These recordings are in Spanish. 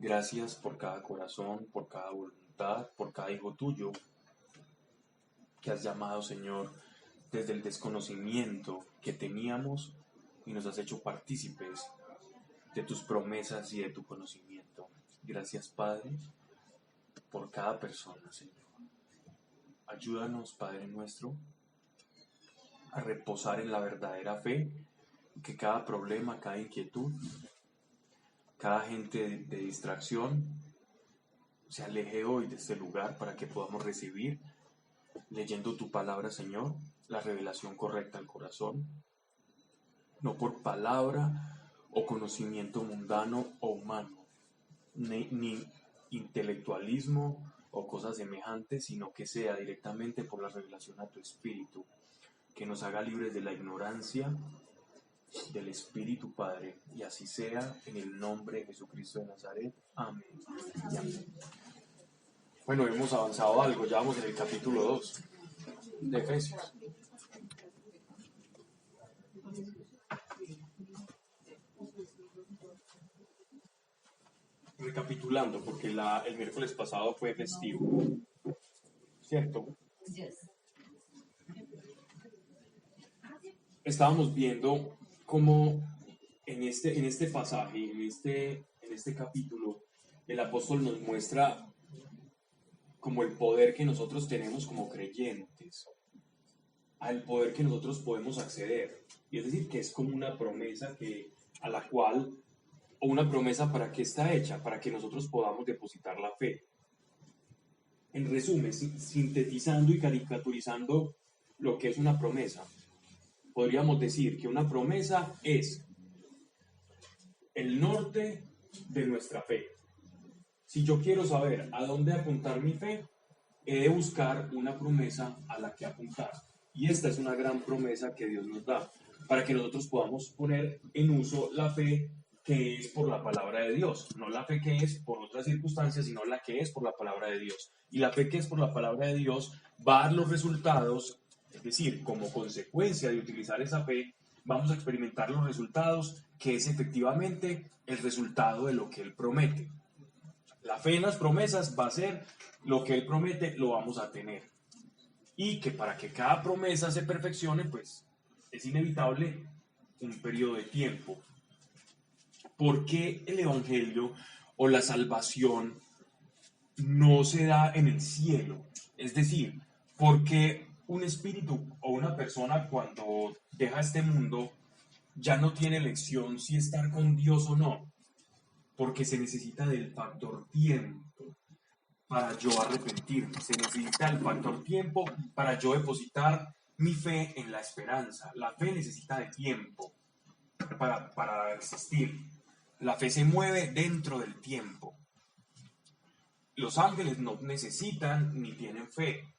Gracias por cada corazón, por cada voluntad, por cada hijo tuyo que has llamado, Señor, desde el desconocimiento que teníamos y nos has hecho partícipes de tus promesas y de tu conocimiento. Gracias, Padre, por cada persona, Señor. Ayúdanos, Padre nuestro, a reposar en la verdadera fe, que cada problema, cada inquietud, cada agente de distracción se aleje hoy de este lugar para que podamos recibir, leyendo tu palabra, Señor, la revelación correcta al corazón, no por palabra o conocimiento mundano o humano, ni intelectualismo o cosas semejantes, sino que sea directamente por la revelación a tu Espíritu, que nos haga libres de la ignorancia del Espíritu, Padre, y así sea, en el nombre de Jesucristo de Nazaret. Amén y amén. Bueno, hemos avanzado algo, ya vamos en el capítulo 2 de Efesios. Recapitulando, porque el miércoles pasado fue festivo, ¿cierto? Estábamos viendo cómo en este pasaje, en este capítulo, el apóstol nos muestra como el poder que nosotros tenemos como creyentes, al poder que nosotros podemos acceder. Y es decir, que es como una promesa a la cual, o una promesa para que está hecha, para que nosotros podamos depositar la fe. En resumen, sintetizando y caricaturizando lo que es una promesa, podríamos decir que una promesa es el norte de nuestra fe. Si yo quiero saber a dónde apuntar mi fe, he de buscar una promesa a la que apuntar. Y esta es una gran promesa que Dios nos da, para que nosotros podamos poner en uso la fe que es por la palabra de Dios, no la fe que es por otras circunstancias, sino la que es por la palabra de Dios. Y la fe que es por la palabra de Dios va a dar los resultados, es decir, como consecuencia de utilizar esa fe, vamos a experimentar los resultados, que es efectivamente el resultado de lo que Él promete. La fe en las promesas va a ser lo que Él promete, lo vamos a tener. Y que para que cada promesa se perfeccione, pues es inevitable un periodo de tiempo. ¿Por qué el Evangelio o la salvación no se da en el cielo? Es decir, ¿por qué un espíritu o una persona cuando deja este mundo ya no tiene elección si estar con Dios o no? Porque se necesita del factor tiempo para yo arrepentirme, se necesita el factor tiempo para yo depositar mi fe en la esperanza. La fe necesita de tiempo para existir. La fe se mueve dentro del tiempo. Los ángeles no necesitan ni tienen fe,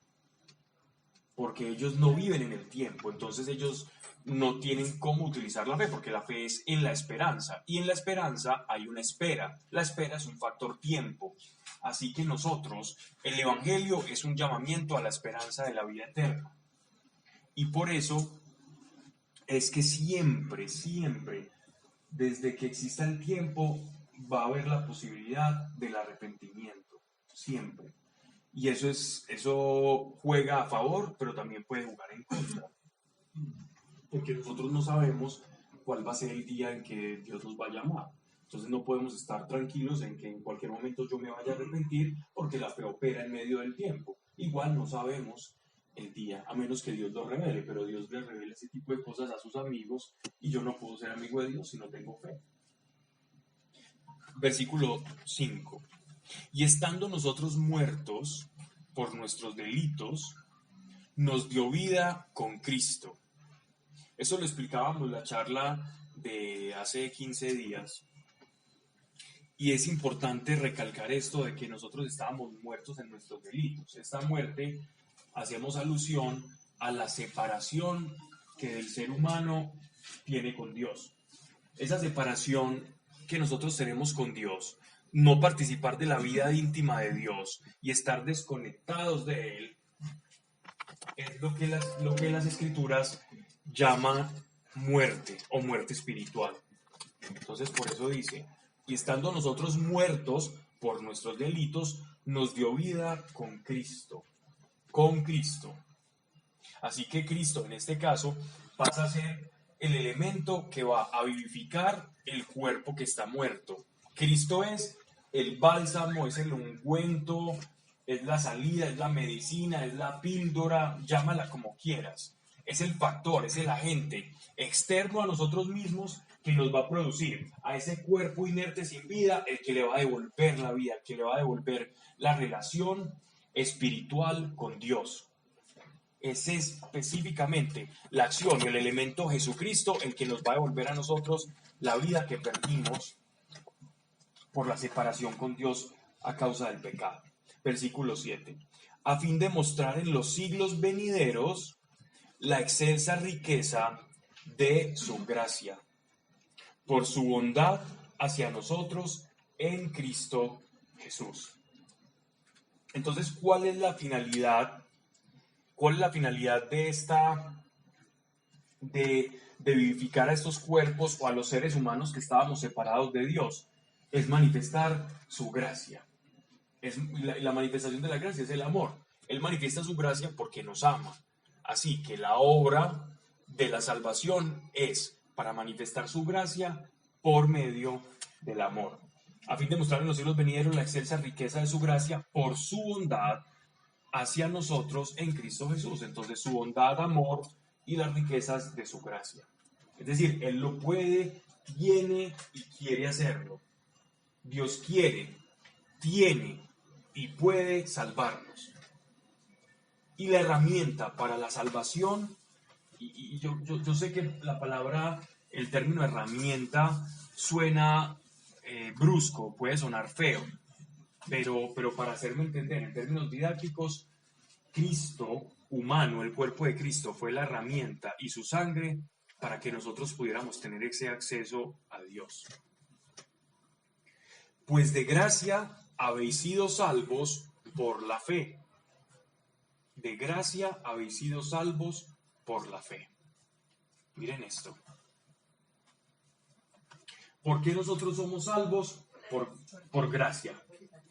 porque ellos no viven en el tiempo, entonces ellos no tienen cómo utilizar la fe, porque la fe es en la esperanza, y en la esperanza hay una espera. La espera es un factor tiempo. Así que nosotros, el Evangelio es un llamamiento a la esperanza de la vida eterna. Y por eso es que siempre, desde que exista el tiempo, va a haber la posibilidad del arrepentimiento. Siempre. Y eso juega a favor, pero también puede jugar en contra. Porque nosotros no sabemos cuál va a ser el día en que Dios nos va a llamar. Entonces no podemos estar tranquilos en que en cualquier momento yo me vaya a arrepentir, porque la fe opera en medio del tiempo. Igual no sabemos el día, a menos que Dios lo revele, pero Dios le revela ese tipo de cosas a sus amigos y yo no puedo ser amigo de Dios si no tengo fe. Versículo 5. Y estando nosotros muertos por nuestros delitos, nos dio vida con Cristo. Eso lo explicábamos en la charla de hace 15 días. Y es importante recalcar esto de que nosotros estábamos muertos en nuestros delitos. Esta muerte, hacemos alusión a la separación que el ser humano tiene con Dios. Esa separación que nosotros tenemos con Dios, no participar de la vida íntima de Dios y estar desconectados de Él, es lo que las Escrituras llaman muerte o muerte espiritual. Entonces, por eso dice, y estando nosotros muertos por nuestros delitos, nos dio vida con Cristo. Con Cristo. Así que Cristo, en este caso, pasa a ser el elemento que va a vivificar el cuerpo que está muerto. Cristo es el bálsamo, es el ungüento, es la salida, es la medicina, es la píldora, llámala como quieras. Es el factor, es el agente externo a nosotros mismos que nos va a producir a ese cuerpo inerte sin vida, el que le va a devolver la vida, el que le va a devolver la relación espiritual con Dios. Es específicamente la acción, el elemento Jesucristo, el que nos va a devolver a nosotros la vida que perdimos por la separación con Dios a causa del pecado. Versículo 7. A fin de mostrar en los siglos venideros la excelsa riqueza de su gracia, por su bondad hacia nosotros en Cristo Jesús. Entonces, ¿cuál es la finalidad? ¿Cuál es la finalidad de vivificar a estos cuerpos o a los seres humanos que estábamos separados de Dios? Es manifestar su gracia. La manifestación de la gracia es el amor. Él manifiesta su gracia porque nos ama. Así que la obra de la salvación es para manifestar su gracia por medio del amor, a fin de mostrar en los siglos venideros la excelsa riqueza de su gracia por su bondad hacia nosotros en Cristo Jesús. Entonces, su bondad, amor y las riquezas de su gracia. Es decir, Él lo puede, tiene y quiere hacerlo. Dios quiere, tiene y puede salvarnos. Y la herramienta para la salvación, y yo sé que la palabra, el término herramienta suena brusco, puede sonar feo, pero para hacerme entender en términos didácticos, Cristo humano, el cuerpo de Cristo fue la herramienta y su sangre para que nosotros pudiéramos tener ese acceso a Dios. Pues de gracia habéis sido salvos por la fe. De gracia habéis sido salvos por la fe. Miren esto. ¿Por qué nosotros somos salvos? Por gracia,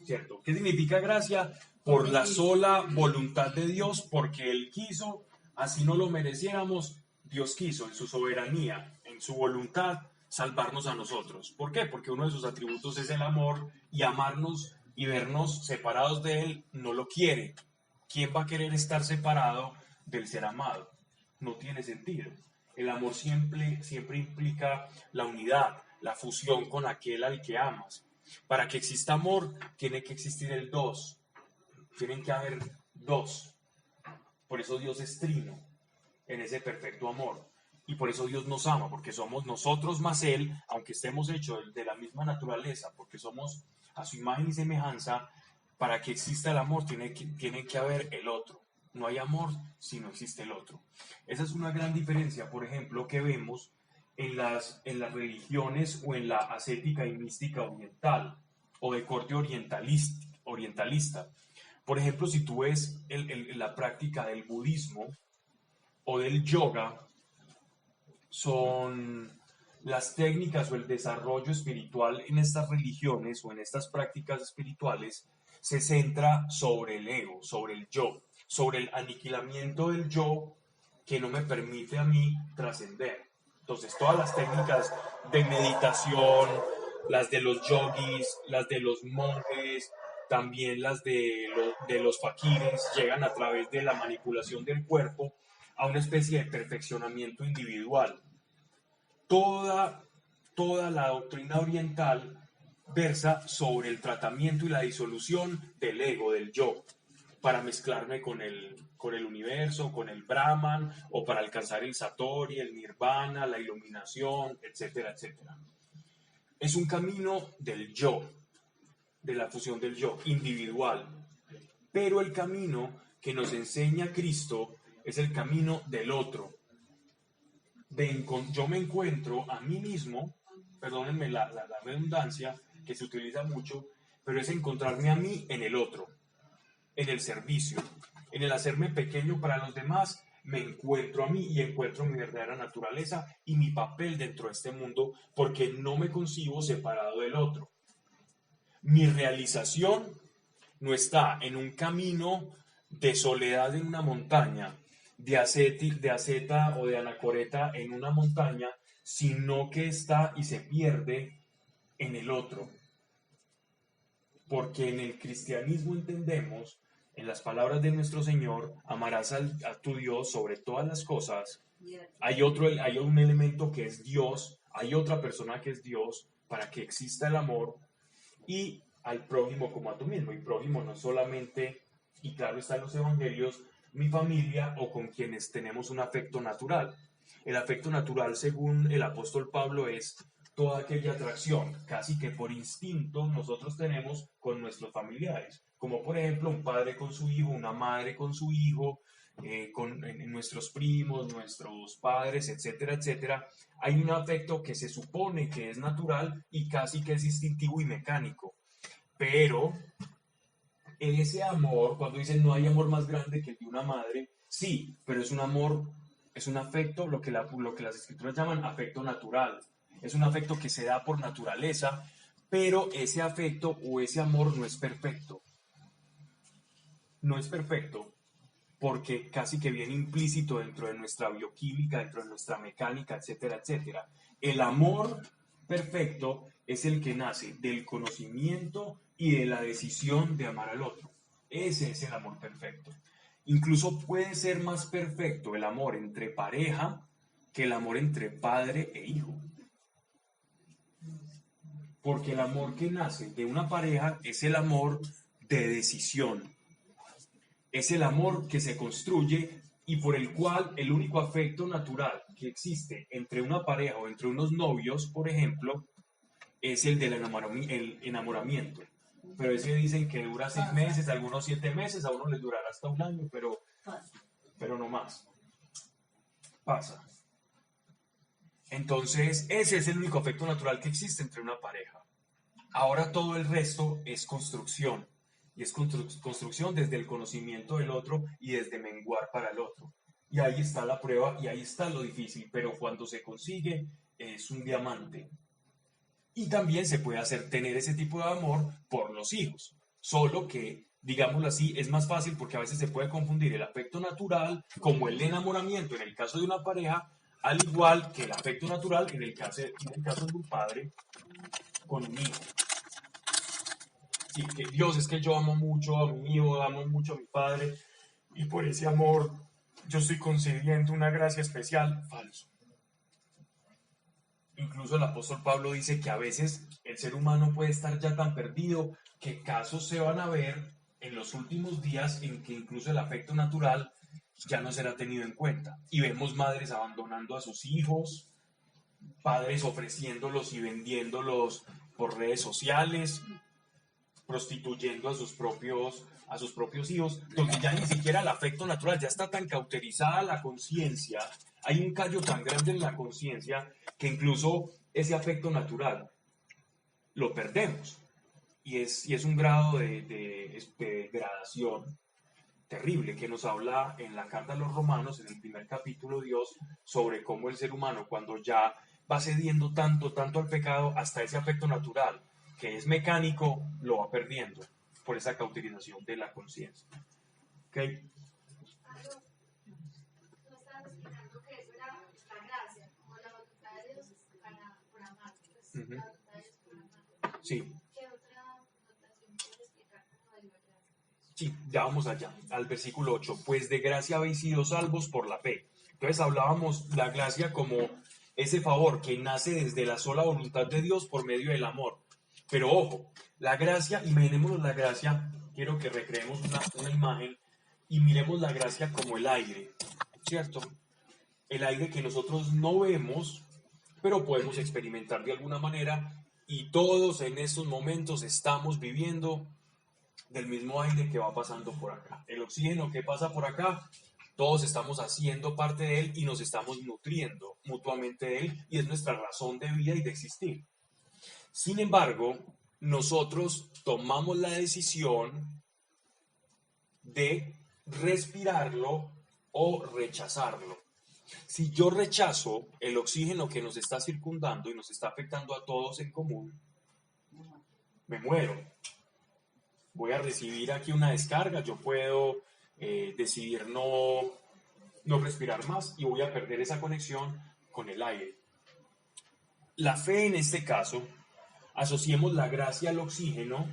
¿cierto? ¿Qué significa gracia? Por la sola voluntad de Dios, porque Él quiso, así no lo mereciéramos, Dios quiso en su soberanía, en su voluntad, salvarnos a nosotros. ¿Por qué? Porque uno de sus atributos es el amor, y amarnos y vernos separados de Él no lo quiere. ¿Quién va a querer estar separado del ser amado? No tiene sentido. El amor siempre implica la unidad, la fusión con aquel al que amas. Para que exista amor, tiene que existir el dos. Tienen que haber dos. Por eso Dios es trino en ese perfecto amor. Y por eso Dios nos ama, porque somos nosotros más Él, aunque estemos hechos de la misma naturaleza, porque somos a su imagen y semejanza. Para que exista el amor tiene que haber el otro. No hay amor si no existe el otro. Esa es una gran diferencia, por ejemplo, que vemos en las religiones o en la ascética y mística oriental o de corte orientalista. Por ejemplo, si tú ves la práctica del budismo o del yoga, son las técnicas o el desarrollo espiritual en estas religiones o en estas prácticas espirituales se centra sobre el ego, sobre el yo, sobre el aniquilamiento del yo que no me permite a mí trascender. Entonces, todas las técnicas de meditación, las de los yogis, las de los monjes, también las de los fakires, llegan a través de la manipulación del cuerpo a una especie de perfeccionamiento individual. Toda la doctrina oriental versa sobre el tratamiento y la disolución del ego, del yo, para mezclarme con el universo, con el Brahman, o para alcanzar el Satori, el Nirvana, la iluminación, etcétera, etcétera. Es un camino del yo, de la fusión del yo, individual. Pero el camino que nos enseña Cristo es el camino del otro. Yo me encuentro a mí mismo, perdónenme la redundancia, que se utiliza mucho, pero es encontrarme a mí en el otro, en el servicio, en el hacerme pequeño para los demás. Me encuentro a mí y encuentro mi verdadera naturaleza y mi papel dentro de este mundo, porque no me concibo separado del otro. Mi realización no está en un camino de soledad en una montaña, de asceta o de anacoreta en una montaña, sino que está y se pierde en el otro. Porque en el cristianismo entendemos, en las palabras de nuestro Señor, amarás a tu Dios sobre todas las cosas. Hay un elemento que es Dios, hay otra persona que es Dios, para que exista el amor, y al prójimo como a tú mismo. Y prójimo no solamente, y claro está en los evangelios, mi familia o con quienes tenemos un afecto natural. El afecto natural, según el apóstol Pablo, es toda aquella atracción, casi que por instinto, nosotros tenemos con nuestros familiares, como por ejemplo un padre con su hijo, una madre con su hijo, con nuestros primos, nuestros padres, etcétera, etcétera. Hay un afecto que se supone que es natural y casi que es instintivo y mecánico, pero ese amor, cuando dicen no hay amor más grande que el de una madre, sí, pero es un amor, es un afecto, lo que las escrituras llaman afecto natural. Es un afecto que se da por naturaleza, pero ese afecto o ese amor no es perfecto. No es perfecto porque casi que viene implícito dentro de nuestra bioquímica, dentro de nuestra mecánica, etcétera, etcétera. El amor perfecto es el que nace del conocimiento y de la decisión de amar al otro. Ese es el amor perfecto. Incluso puede ser más perfecto el amor entre pareja que el amor entre padre e hijo. Porque el amor que nace de una pareja es el amor de decisión. Es el amor que se construye y por el cual el único afecto natural que existe entre una pareja o entre unos novios, por ejemplo, es el del enamoramiento. Pero ese dicen que dura 6 meses, algunos 7 meses, a unos les durará hasta un año, pero no más. Pasa. Entonces, ese es el único afecto natural que existe entre una pareja. Ahora todo el resto es construcción. Y es construcción desde el conocimiento del otro y desde menguar para el otro. Y ahí está la prueba y ahí está lo difícil, pero cuando se consigue es un diamante. Y también se puede hacer tener ese tipo de amor por los hijos. Solo que, digámoslo así, es más fácil porque a veces se puede confundir el afecto natural como el enamoramiento en el caso de una pareja, al igual que el afecto natural en el caso de un padre con un hijo. Sí, que Dios, es que yo amo mucho a mi hijo, amo mucho a mi padre, y por ese amor yo estoy concediendo una gracia especial. Falso. Incluso el apóstol Pablo dice que a veces el ser humano puede estar ya tan perdido que casos se van a ver en los últimos días en que incluso el afecto natural ya no será tenido en cuenta. Y vemos madres abandonando a sus hijos, padres ofreciéndolos y vendiéndolos por redes sociales, prostituyendo a sus propios hijos, donde ya ni siquiera el afecto natural, ya está tan cauterizada la conciencia, hay un callo tan grande en la conciencia que incluso ese afecto natural lo perdemos. Y es un grado de degradación terrible que nos habla en la carta a los Romanos, en el primer capítulo, Dios, sobre cómo el ser humano, cuando ya va cediendo tanto, tanto al pecado, hasta ese afecto natural, que es mecánico, lo va perdiendo por esa cauterización de la conciencia. ¿Okay? Sí. Sí, ya vamos allá, al versículo 8. Pues de gracia habéis sido salvos por la fe. Entonces hablábamos la gracia como ese favor que nace desde la sola voluntad de Dios por medio del amor. Pero ojo, la gracia, imaginémonos la gracia, quiero que recreemos una imagen y miremos la gracia como el aire, ¿cierto? El aire que nosotros no vemos, pero podemos experimentar de alguna manera, y todos en estos momentos estamos viviendo del mismo aire que va pasando por acá. El oxígeno que pasa por acá, todos estamos haciendo parte de él y nos estamos nutriendo mutuamente de él, y es nuestra razón de vida y de existir. Sin embargo, nosotros tomamos la decisión de respirarlo o rechazarlo. Si yo rechazo el oxígeno que nos está circundando y nos está afectando a todos en común, me muero. Voy a recibir aquí una descarga, yo puedo decidir no respirar más y voy a perder esa conexión con el aire. La fe en este caso, asociemos la gracia al oxígeno,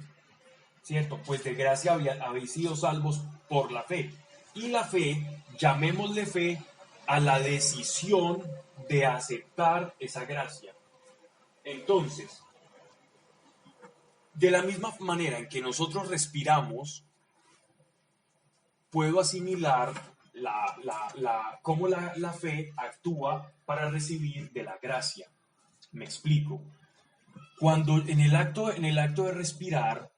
¿cierto? Pues de gracia habéis sido salvos por la fe. Y la fe, llamémosle fe a la decisión de aceptar esa gracia. Entonces, de la misma manera en que nosotros respiramos, puedo asimilar cómo la fe actúa para recibir de la gracia. Me explico. Cuando en el acto de respirar,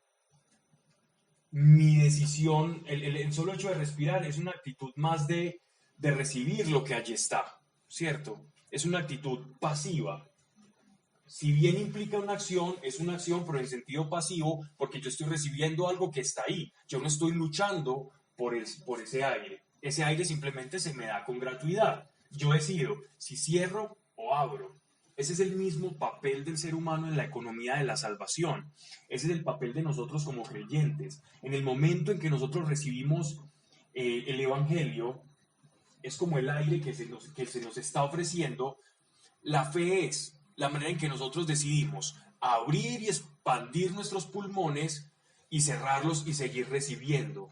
mi decisión, el solo hecho de respirar es una actitud más de recibir lo que allí está, ¿cierto? Es una actitud pasiva. Si bien implica una acción, es una acción pero en sentido pasivo porque yo estoy recibiendo algo que está ahí. Yo no estoy luchando por ese aire. Ese aire simplemente se me da con gratuidad. Yo decido si cierro o abro. Ese es el mismo papel del ser humano en la economía de la salvación. Ese es el papel de nosotros como creyentes. En el momento en que nosotros recibimos el Evangelio, es como el aire que se nos está ofreciendo. La fe es la manera en que nosotros decidimos abrir y expandir nuestros pulmones y cerrarlos y seguir recibiendo.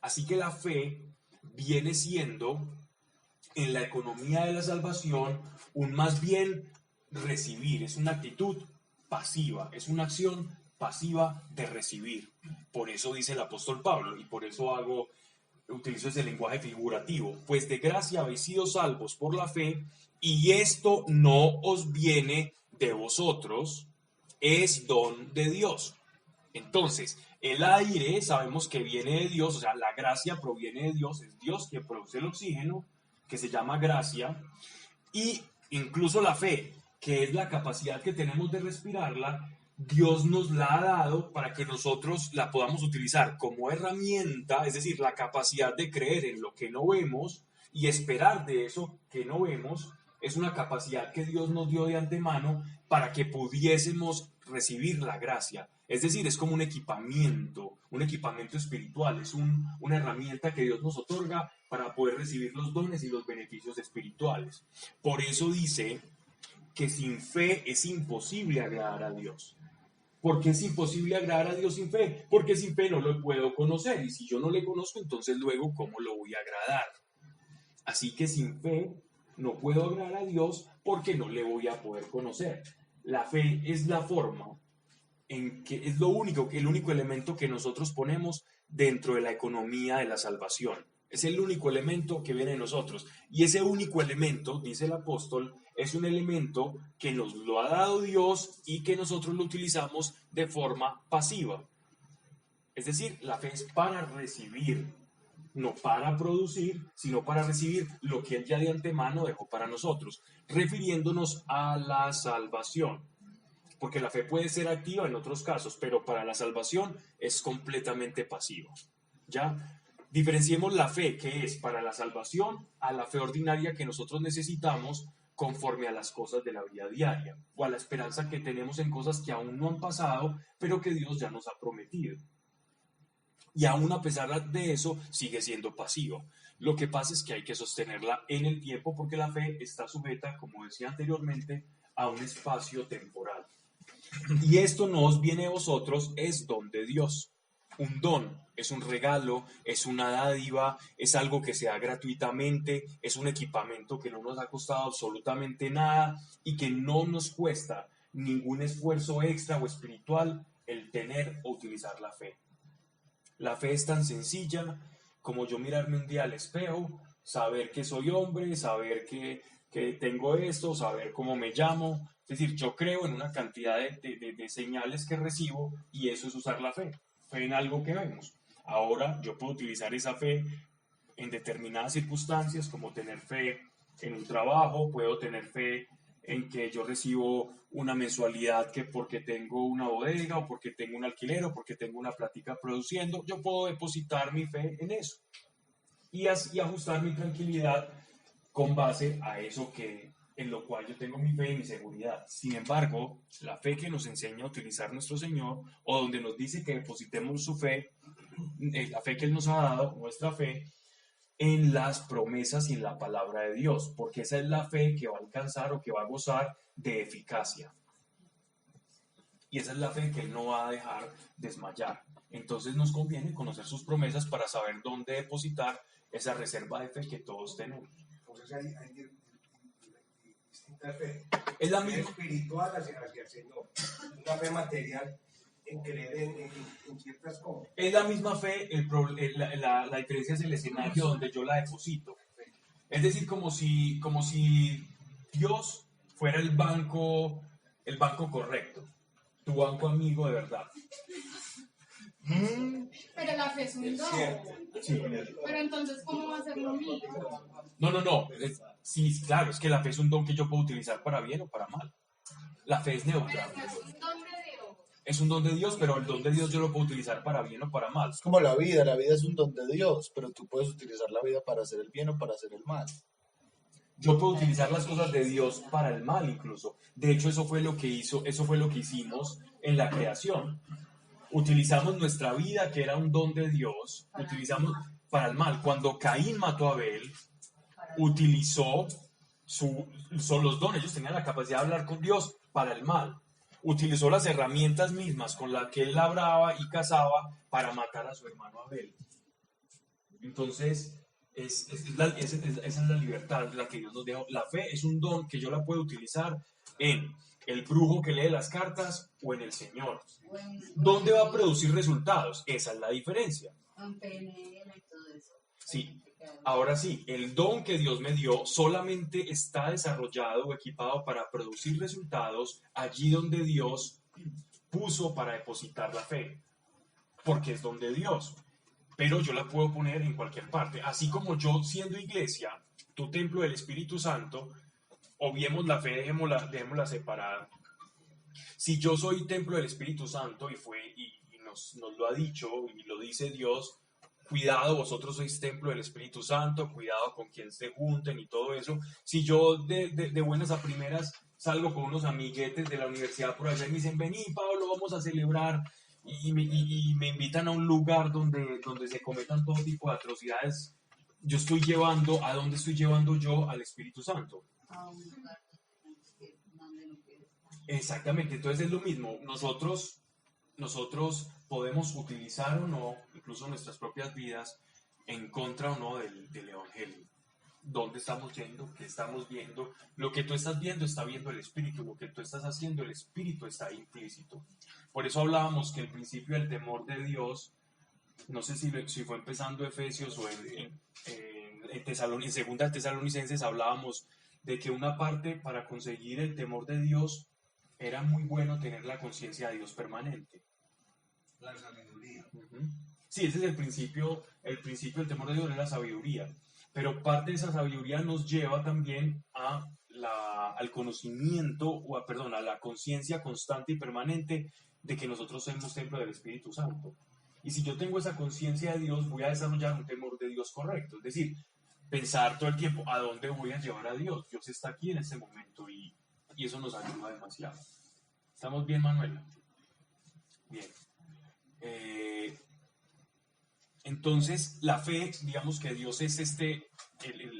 Así que la fe viene siendo, en la economía de la salvación, un más bien recibir, es una actitud pasiva, es una acción pasiva de recibir. Por eso dice el apóstol Pablo, y por eso utilizo ese lenguaje figurativo, pues de gracia habéis sido salvos por la fe, y esto no os viene de vosotros, es don de Dios. Entonces, el aire sabemos que viene de Dios, o sea, la gracia proviene de Dios, es Dios quien produce el oxígeno, que se llama gracia, y incluso la fe, que es la capacidad que tenemos de respirarla, Dios nos la ha dado para que nosotros la podamos utilizar como herramienta, es decir, la capacidad de creer en lo que no vemos y esperar de eso que no vemos, es una capacidad que Dios nos dio de antemano para que pudiésemos recibir la gracia. Es decir, es como un equipamiento espiritual, es una herramienta que Dios nos otorga para poder recibir los dones y los beneficios espirituales. Por eso dice que sin fe es imposible agradar a Dios. ¿Por qué es imposible agradar a Dios sin fe? Porque sin fe no lo puedo conocer, y si yo no le conozco, entonces luego, ¿cómo lo voy a agradar? Así que sin fe no puedo agradar a Dios porque no le voy a poder conocer. La fe es la forma en que es el único elemento que nosotros ponemos dentro de la economía de la salvación. Es el único elemento que viene de nosotros. Y ese único elemento, dice el apóstol, es un elemento que nos lo ha dado Dios y que nosotros lo utilizamos de forma pasiva. Es decir, la fe es para recibir, no para producir, sino para recibir lo que Él ya de antemano dejó para nosotros, refiriéndonos a la salvación. Porque la fe puede ser activa en otros casos, pero para la salvación es completamente pasiva. ¿Ya? Diferenciemos la fe que es para la salvación a la fe ordinaria que nosotros necesitamos conforme a las cosas de la vida diaria o a la esperanza que tenemos en cosas que aún no han pasado, pero que Dios ya nos ha prometido. Y aún a pesar de eso, sigue siendo pasiva. Lo que pasa es que hay que sostenerla en el tiempo porque la fe está sujeta, como decía anteriormente, a un espacio temporal. Y esto no os viene de vosotros, es don de Dios. Un don es un regalo, es una dádiva, es algo que se da gratuitamente, es un equipamiento que no nos ha costado absolutamente nada y que no nos cuesta ningún esfuerzo extra o espiritual el tener o utilizar la fe. La fe es tan sencilla como yo mirarme un día al espejo, saber que soy hombre, saber que tengo esto, saber cómo me llamo. Es decir, yo creo en una cantidad de señales que recibo y eso es usar la fe. Fe en algo que vemos. Ahora yo puedo utilizar esa fe en determinadas circunstancias, como tener fe en un trabajo, puedo tener fe en que yo recibo una mensualidad que porque tengo una bodega o porque tengo un alquiler o porque tengo una plática produciendo, yo puedo depositar mi fe en eso y así ajustar mi tranquilidad con base a eso que en lo cual yo tengo mi fe y mi seguridad. Sin embargo, la fe que nos enseña a utilizar nuestro Señor, o donde nos dice que depositemos su fe, la fe que Él nos ha dado, nuestra fe, en las promesas y en la palabra de Dios, porque esa es la fe que va a alcanzar o que va a gozar de eficacia. Y esa es la fe que Él no va a dejar desmayar. Entonces nos conviene conocer sus promesas para saber dónde depositar esa reserva de fe que todos tenemos. Entonces hay distintas fe. Es la Fe misma. espiritual hacia el Señor. Una fe material en creer en ciertas cosas. Es la misma fe, la diferencia es el escenario donde yo la deposito. Es decir, como si Dios fuera el banco correcto, tu banco amigo de verdad. Pero la fe es un don. Sí. Pero entonces, ¿cómo va a ser lo mío? No. Sí, claro, es que la fe es un don que yo puedo utilizar para bien o para mal. La fe es neutral. Pero es un don de Dios. Es un don de Dios, pero el don de Dios yo lo puedo utilizar para bien o para mal. Es como la vida es un don de Dios, pero tú puedes utilizar la vida para hacer el bien o para hacer el mal. Yo puedo utilizar las cosas de Dios para el mal incluso. De hecho, eso fue lo que hicimos en la creación. Utilizamos nuestra vida, que era un don de Dios, utilizamos para el mal. Cuando Caín mató a Abel, utilizó son los dones, ellos tenían la capacidad de hablar con Dios para el mal. Utilizó las herramientas mismas con las que él labraba y cazaba para matar a su hermano Abel. Entonces, esa es la libertad la que Dios nos dejó. La fe es un don que yo la puedo utilizar en el brujo que lee las cartas o en el Señor. ¿Dónde va a producir resultados? Esa es la diferencia. En PNL y todo eso. Sí, ahora sí, el don que Dios me dio solamente está desarrollado o equipado para producir resultados allí donde Dios puso para depositar la fe, porque es don de Dios. Pero yo la puedo poner en cualquier parte. Así como yo, siendo iglesia, tu templo del Espíritu Santo, obviemos la fe, dejémosla separada. Si yo soy templo del Espíritu Santo y nos lo ha dicho y lo dice Dios, cuidado, vosotros sois templo del Espíritu Santo, cuidado con quien se junten y todo eso. Si yo de buenas a primeras salgo con unos amiguetes de la universidad por allá y me dicen, vení Pablo, vamos a celebrar, y me invitan a un lugar donde se cometan todo tipo de atrocidades, ¿a dónde estoy llevando yo al Espíritu Santo? A un lugar donde no quiero estar. Exactamente, entonces es lo mismo. Nosotros podemos utilizar o no, incluso nuestras propias vidas, en contra o no del Evangelio. ¿Dónde estamos yendo? ¿Qué estamos viendo? Lo que tú estás viendo está viendo el Espíritu, lo que tú estás haciendo, el Espíritu está ahí implícito. Por eso hablábamos que el principio del temor de Dios, no sé si fue empezando Efesios o en Segunda Tesalonicenses hablábamos de que una parte para conseguir el temor de Dios era muy bueno tener la conciencia de Dios permanente. La sabiduría. Sí, ese es el principio del temor de Dios es la sabiduría, pero parte de esa sabiduría nos lleva también al conocimiento, a la conciencia constante y permanente de que nosotros somos templo del Espíritu Santo. Y si yo tengo esa conciencia de Dios, voy a desarrollar un temor de Dios correcto, es decir, pensar todo el tiempo, ¿a dónde voy a llevar a Dios? Dios está aquí en este momento y eso nos ayuda demasiado. ¿Estamos bien, Manuela? Bien. Entonces, la fe, digamos que Dios es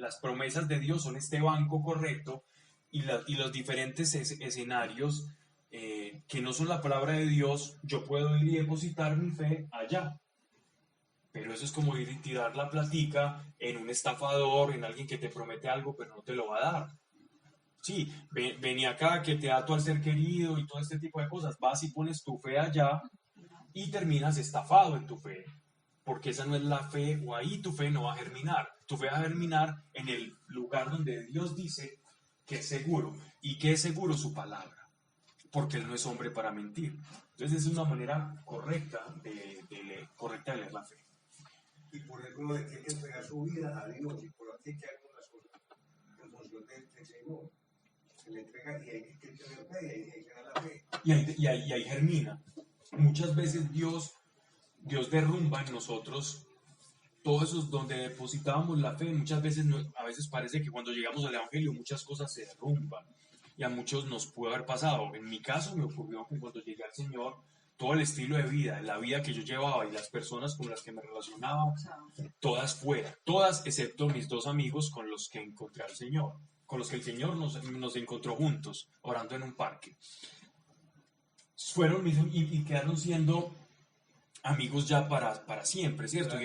las promesas de Dios son este banco correcto y los diferentes escenarios que no son la palabra de Dios, yo puedo ir y depositar mi fe allá. Pero eso es como ir y tirar la platica en un estafador, en alguien que te promete algo, pero no te lo va a dar. Sí, vení acá que te ato al ser querido y todo este tipo de cosas. Vas y pones tu fe allá y terminas estafado en tu fe. Porque esa no es la fe, o ahí tu fe no va a germinar. Tu fe va a germinar en el lugar donde Dios dice que es seguro. ¿Y que es seguro? Su palabra. Porque Él no es hombre para mentir. Entonces es una manera correcta de leer la fe. Y por eso uno tiene que entregar su vida a Dios y por eso hay que hacer unas cosas en función del Señor. Se le entrega y hay que tener fe y hay que dar la fe. Y ahí germina. Muchas veces Dios derrumba en nosotros todo eso es donde depositábamos la fe. Muchas veces, a veces parece que cuando llegamos al Evangelio muchas cosas se derrumban y a muchos nos pudo haber pasado. En mi caso me ocurrió que cuando llegué al Señor, todo el estilo de vida, la vida que yo llevaba y las personas con las que me relacionaba, todas fuera, todas excepto mis dos amigos con los que encontré al Señor, con los que el Señor nos encontró juntos, orando en un parque. Fueron y quedaron siendo amigos ya para siempre, ¿cierto? Y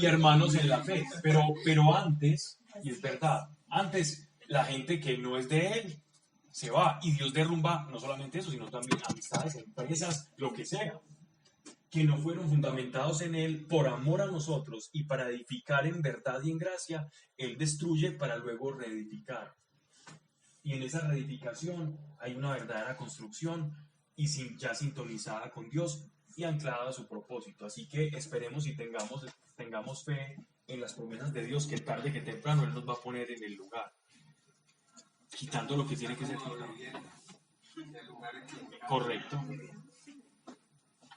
hermanos en la fe, pero antes, y es verdad, antes la gente que no es de Él se va y Dios derrumba no solamente eso, sino también amistades, empresas, lo que sea, que no fueron fundamentados en Él por amor a nosotros y para edificar en verdad y en gracia. Él destruye para luego reedificar. Y en esa reedificación hay una verdadera construcción y ya sintonizada con Dios y anclada a su propósito. Así que esperemos y tengamos fe en las promesas de Dios, que tarde que temprano Él nos va a poner en el lugar, quitando lo que tiene que ser quitado. Correcto.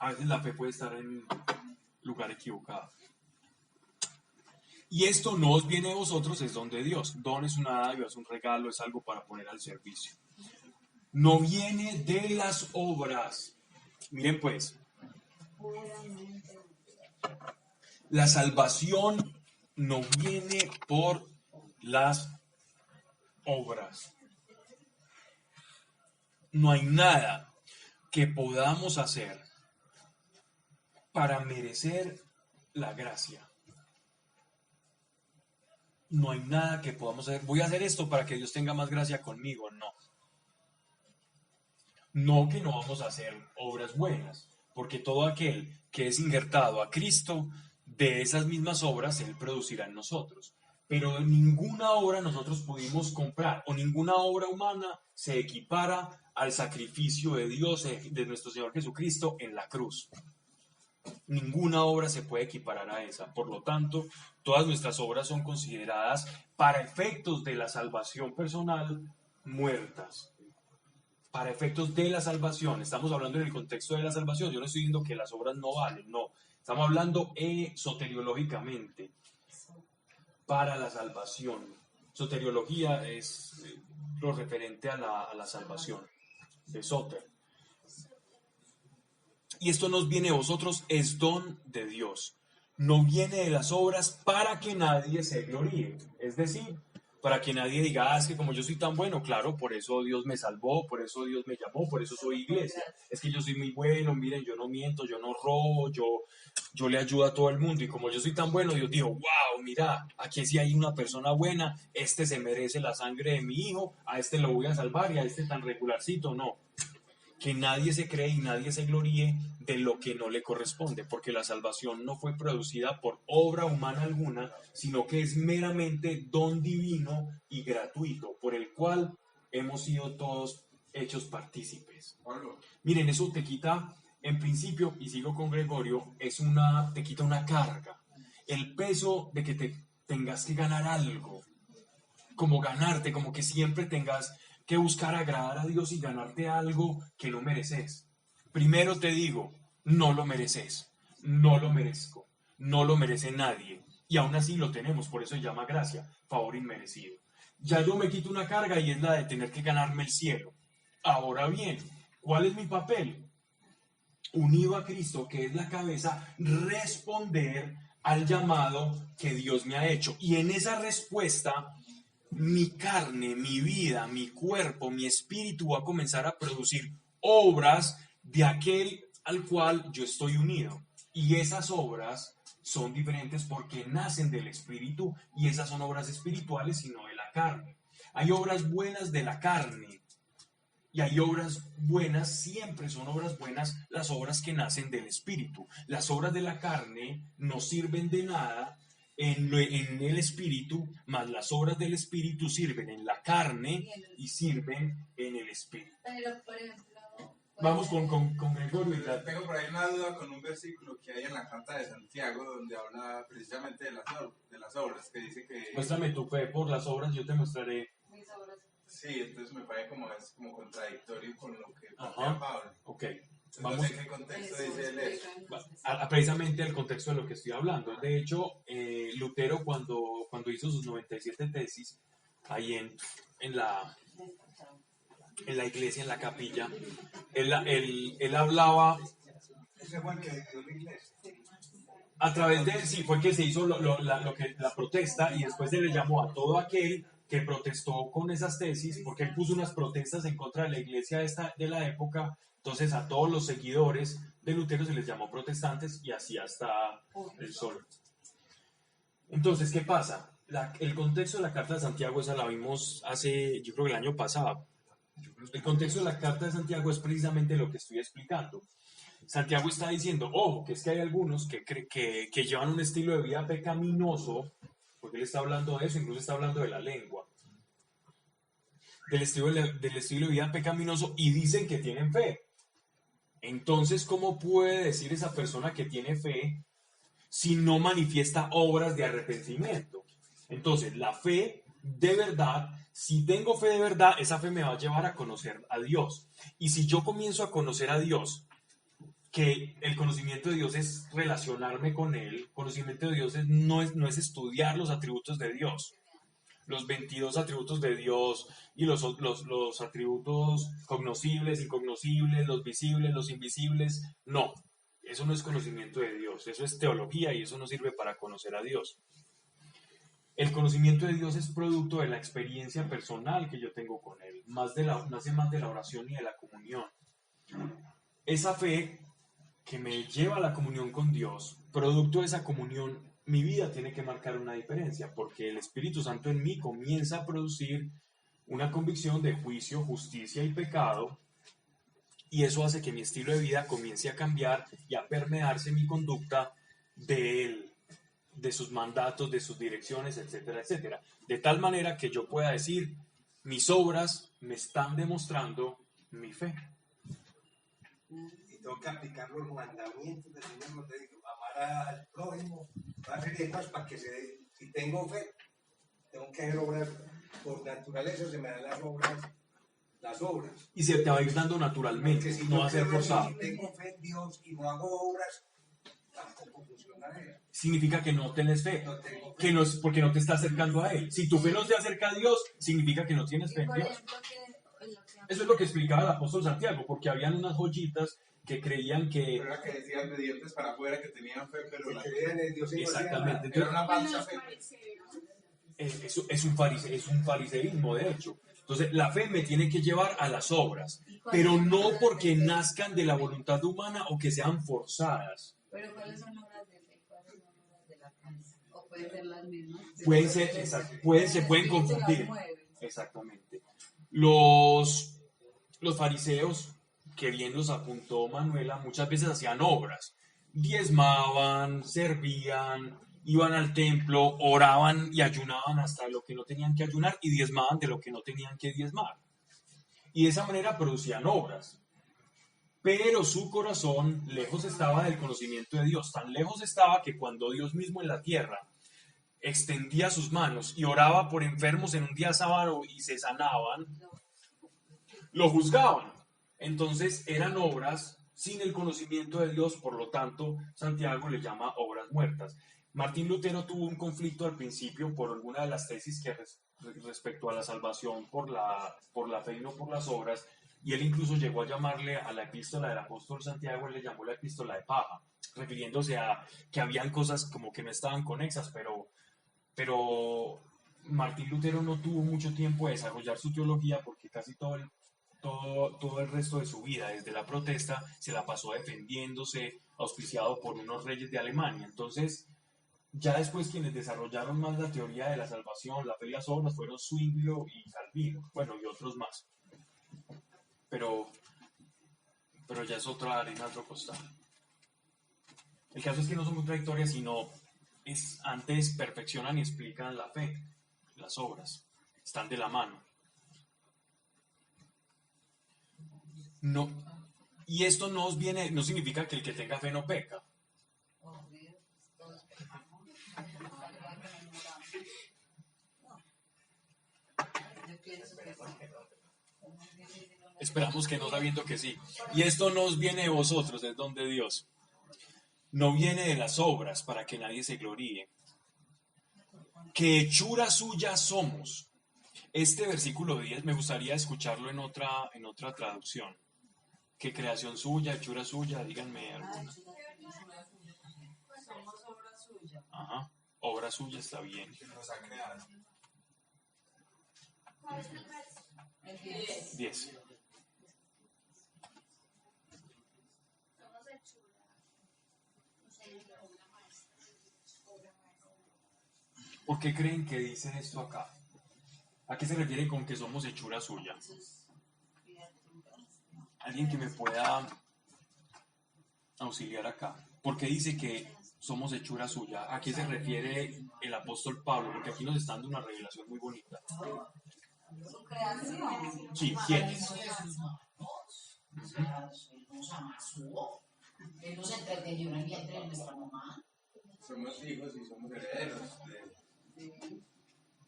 A veces la fe puede estar en lugar equivocado. Y esto no os viene de vosotros, es don de Dios. Don es una dádiva, es un regalo, es algo para poner al servicio. No viene de las obras. Miren pues, la salvación no viene por las obras. No hay nada que podamos hacer para merecer la gracia. No hay nada que podamos hacer. Voy a hacer esto para que Dios tenga más gracia conmigo. No. No que no vamos a hacer obras buenas, porque todo aquel que es injertado a Cristo, de esas mismas obras Él producirá en nosotros. Pero ninguna obra nosotros pudimos comprar, o ninguna obra humana se equipara al sacrificio de Dios, de nuestro Señor Jesucristo en la cruz. Ninguna obra se puede equiparar a esa. Por lo tanto, todas nuestras obras son consideradas para efectos de la salvación personal muertas. Para efectos de la salvación. Estamos hablando en el contexto de la salvación. Yo no estoy diciendo que las obras no valen, no. Estamos hablando soteriológicamente. Para la salvación. Soteriología es lo referente a la salvación. De soter. Y esto nos viene de vosotros, es don de Dios. No viene de las obras para que nadie se gloríe. Es decir, para que nadie diga, es que como yo soy tan bueno, claro, por eso Dios me salvó, por eso Dios me llamó, por eso soy iglesia. Es que yo soy muy bueno, miren, yo no miento, yo no robo, yo le ayudo a todo el mundo. Y como yo soy tan bueno, Dios dijo, wow, mira, aquí sí hay una persona buena, este se merece la sangre de mi hijo, a este lo voy a salvar y a este tan regularcito, no. Que nadie se cree y nadie se gloríe de lo que no le corresponde, porque la salvación no fue producida por obra humana alguna, sino que es meramente don divino y gratuito, por el cual hemos sido todos hechos partícipes. Miren, eso te quita, en principio, y sigo con Gregorio, te quita una carga, el peso de que te tengas que ganar algo, como ganarte, como que siempre tengas que buscar agradar a Dios y ganarte algo que no mereces. Primero te digo, no lo mereces, no lo merezco, no lo merece nadie. Y aún así lo tenemos, por eso se llama gracia, favor inmerecido. Ya yo me quito una carga y es la de tener que ganarme el cielo. Ahora bien, ¿cuál es mi papel? Unido a Cristo, que es la cabeza, responder al llamado que Dios me ha hecho. Y en esa respuesta, mi carne, mi vida, mi cuerpo, mi espíritu va a comenzar a producir obras de aquel al cual yo estoy unido. Y esas obras son diferentes porque nacen del espíritu y esas son obras espirituales y no de la carne. Hay obras buenas de la carne y hay obras buenas, siempre son obras buenas las obras que nacen del espíritu. Las obras de la carne no sirven de nada en el espíritu, mas las obras del espíritu sirven en la carne y sirven en el espíritu. Pero, por ejemplo, Vamos con Gregorio y la... Tengo por ahí una duda con un versículo que hay en la carta de Santiago donde habla precisamente de las obras, que dice que... Muéstrame tu fe por las obras, yo te mostraré. mis obras. Sí, entonces me parece como es como contradictorio con lo que Ajá. plantea Pablo. Ok. Vamos Entonces, ¿en qué contexto dice él eso? precisamente al contexto de lo que estoy hablando. De hecho, Lutero cuando hizo sus 97 tesis, ahí en la iglesia, en la capilla, él hablaba Ese fue el que dio la iglesia. a través de él, sí, fue que se hizo la protesta y después se le llamó a todo aquel que protestó con esas tesis, porque él puso unas protestas en contra de la iglesia de la época. Entonces a todos los seguidores de Lutero se les llamó protestantes y así hasta el sol. Entonces, ¿qué pasa? El contexto de la Carta de Santiago, esa la vimos hace, yo creo que el año pasado. El contexto de la Carta de Santiago es precisamente lo que estoy explicando. Santiago está diciendo, ojo, que es que hay algunos que llevan un estilo de vida pecaminoso, porque él está hablando de eso, incluso está hablando de la lengua, del estilo de vida pecaminoso, y dicen que tienen fe. Entonces, ¿cómo puede decir esa persona que tiene fe si no manifiesta obras de arrepentimiento? Entonces, la fe de verdad, si tengo fe de verdad, esa fe me va a llevar a conocer a Dios. Y si yo comienzo a conocer a Dios, que el conocimiento de Dios es relacionarme con Él, conocimiento de Dios no es estudiar los atributos de Dios, los 22 atributos de Dios y los atributos cognoscibles, incognoscibles, los visibles, los invisibles, no, eso no es conocimiento de Dios, eso es teología y eso no sirve para conocer a Dios. El conocimiento de Dios es producto de la experiencia personal que yo tengo con Él, nace más de la oración y de la comunión. Esa fe que me lleva a la comunión con Dios, producto de esa comunión, mi vida tiene que marcar una diferencia, porque el Espíritu Santo en mí comienza a producir una convicción de juicio, justicia y pecado, y eso hace que mi estilo de vida comience a cambiar y a permearse mi conducta de Él, de sus mandatos, de sus direcciones, etcétera, etcétera. De tal manera que yo pueda decir, mis obras me están demostrando mi fe. Y tengo que aplicar los mandamientos del Señor, no te digo, amar al prójimo, una serie de cosas para que se dé. Si tengo fe, tengo que hacer obras, por naturaleza se me dan las obras. Y se te va a ir dando Porque naturalmente, si no yo va a ser creo forzado. que tengo fe en Dios y no hago obras, tampoco funcionaría. Significa que no tienes fe, No tengo fe. que no es porque no te está acercando a Él. Si tu fe no te acerca a Dios, significa que no tienes fe en Por Dios. ejemplo, Eso es lo que explicaba el apóstol Santiago, porque habían unas joyitas que creían que... Pero era que decían de dientes para afuera que tenían fe, pero la Que fe crean en Dios y no hacían Exactamente. era Entonces, una Con falsa los fe. fariseos. es un fariseísmo, de hecho. Entonces, la fe me tiene que llevar a las obras, pero no porque nazcan de la voluntad humana o que sean forzadas. Pero ¿cuáles son obras de fe? ¿Cuáles son obras de la carne? ¿O pueden ser las mismas? Pueden ser, se pueden El espíritu las confundir. mueve. Exactamente. Los fariseos, que bien los apuntó Manuela, muchas veces hacían obras. Diezmaban, servían, iban al templo, oraban y ayunaban hasta lo que no tenían que ayunar y diezmaban de lo que no tenían que diezmar. Y de esa manera producían obras. Pero su corazón lejos estaba del conocimiento de Dios. Tan lejos estaba que cuando Dios mismo en la tierra extendía sus manos y oraba por enfermos en un día sábado y se sanaban, lo juzgaban. Entonces eran obras sin el conocimiento de Dios, por lo tanto Santiago le llama obras muertas. Martín Lutero tuvo un conflicto al principio por alguna de las tesis que respecto a la salvación por la fe y no por las obras, y él incluso llegó a llamarle a la epístola del apóstol Santiago, él le llamó la epístola de paja, refiriéndose a que habían cosas como que no estaban conexas, pero Martín Lutero no tuvo mucho tiempo de desarrollar su teología porque casi todo el resto de su vida, desde la protesta, se la pasó defendiéndose, auspiciado por unos reyes de Alemania. Entonces, ya después quienes desarrollaron más la teoría de la salvación, la fe y las obras fueron Zwinglio y Calvino, bueno, y otros más. Pero ya es otra arena, otro costal. El caso es que no son contradictorias, sino antes perfeccionan y explican la fe, las obras, están de la mano. No, y esto no significa que el que tenga fe no peca. Obvio, todos pecamos. Yo pienso que sí. Esperamos que no, sabiendo que sí. Y esto no os viene de vosotros, es don de Dios. No viene de las obras para que nadie se gloríe. Que hechura suya somos. Este versículo 10 me gustaría escucharlo en otra traducción. Que creación suya, hechura suya, díganme alguna. Somos obra suya. Ajá, obra suya está bien. Nos ha creado. El 10. 10. ¿Por qué creen que dice esto acá? ¿A qué se refiere con que somos hechura suya? Alguien que me pueda auxiliar acá. ¿Por qué dice que somos hechura suya? ¿A qué se refiere el apóstol Pablo? Porque aquí nos está dando una revelación muy bonita. Su creación. Sí, ¿quién es? Él nos entretenió en el vientre de nuestra mamá. Somos hijos y somos herederos.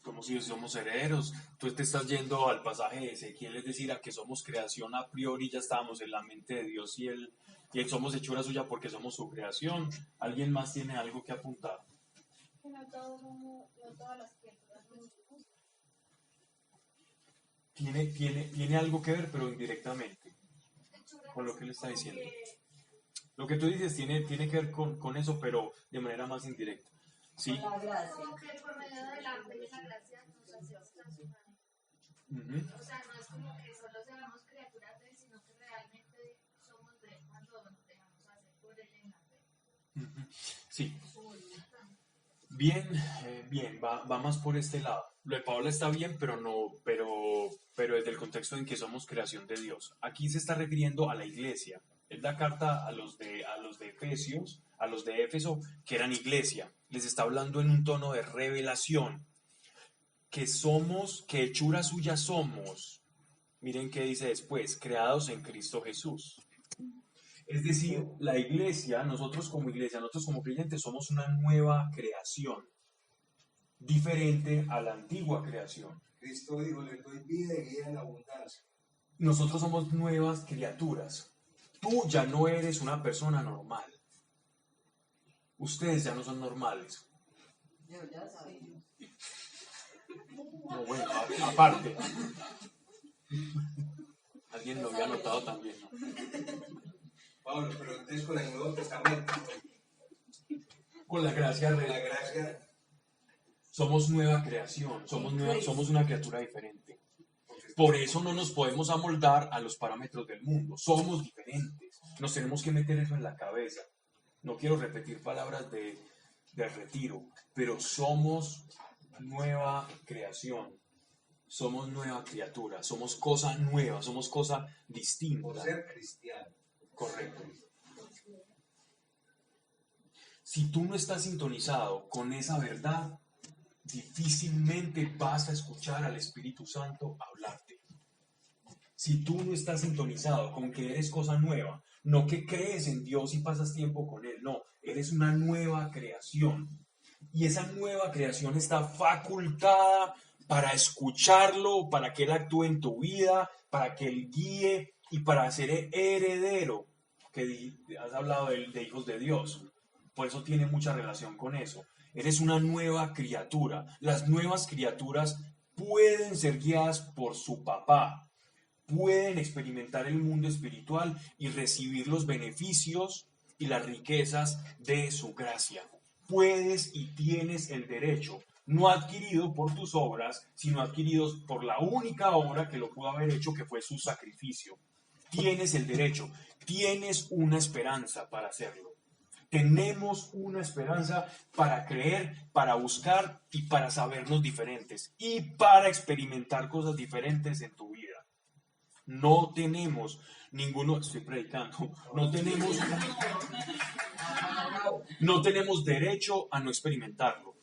Como si somos herederos. Tú te estás yendo al pasaje de Ezequiel, es decir, a que somos creación a priori, ya estábamos en la mente de Dios y él somos hechura suya porque somos su creación. ¿Alguien más tiene algo que apuntar? Que no todas las criaturas son hijos. Tiene algo que ver, pero indirectamente, con lo que él está diciendo. Lo que tú dices tiene que ver con eso, pero de manera más indirecta. ¿Sí? Con la gracia. Como que por medio de la fe y la gracia nos hacemos transformar. Ujú. O sea, no es como que solo seamos criaturas de él, sino que realmente somos de él cuando nos dejamos hacer por él en la fe. Ujú. Sí. Bien, bien, va más por este lado. Lo de Pablo está bien, pero desde el contexto en que somos creación de Dios. Aquí se está refiriendo a la iglesia. Es la carta a los de Efesios, a los de Éfeso, que eran iglesia. Les está hablando en un tono de revelación. Que hechura suya somos. Miren qué dice después, creados en Cristo Jesús. Es decir, la iglesia, nosotros como creyentes, somos una nueva creación, diferente a la antigua creación. Cristo dijo, les doy vida y vida en abundancia. Nosotros somos nuevas criaturas. Tú ya no eres una persona normal. Ustedes ya no son normales. Yo ya sabía. No, bueno, aparte. Alguien lo había notado también, ¿no? Pablo, pero entonces con el Nuevo Testamento, Con la gracia con la gracia, somos nueva creación, somos una criatura diferente. Por eso no nos podemos amoldar a los parámetros del mundo. Somos diferentes. Nos tenemos que meter eso en la cabeza. No quiero repetir palabras de retiro, pero somos nueva creación. Somos nueva criatura. Somos cosa nueva. Somos cosa por distinta. ser cristiano. Correcto. Si tú no estás sintonizado con esa verdad, difícilmente vas a escuchar al Espíritu Santo hablarte. Si tú no estás sintonizado con que eres cosa nueva, no que crees en Dios y pasas tiempo con Él, no, eres una nueva creación. Y esa nueva creación está facultada para escucharlo, para que Él actúe en tu vida, para que Él guíe y para ser heredero, que has hablado de hijos de Dios. Por eso tiene mucha relación con eso. Eres una nueva criatura. Las nuevas criaturas pueden ser guiadas por su papá. Pueden experimentar el mundo espiritual y recibir los beneficios y las riquezas de su gracia. Puedes y tienes el derecho, no adquirido por tus obras, sino adquirido por la única obra que lo pudo haber hecho, que fue su sacrificio. Tienes el derecho, tienes una esperanza para hacerlo. Tenemos una esperanza para creer, para buscar y para sabernos diferentes y para experimentar cosas diferentes en tu vida. No tenemos ninguno, estoy predicando, no tenemos derecho a no experimentarlo.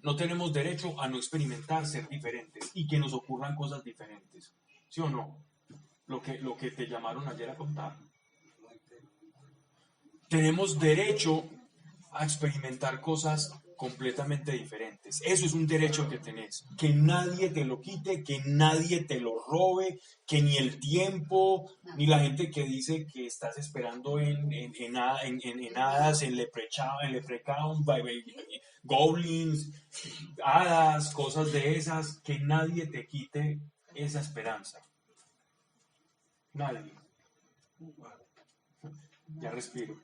No tenemos derecho a no experimentar ser diferentes y que nos ocurran cosas diferentes. ¿Sí o no? Lo que te llamaron ayer a contar. Tenemos derecho a experimentar cosas completamente diferentes. Eso es un derecho que tenés. Que nadie te lo quite, que nadie te lo robe, que ni el tiempo, ni la gente que dice que estás esperando en hadas, en leprechaun, goblins, hadas, cosas de esas, que nadie te quite esa esperanza. Nadie. Ya respiro.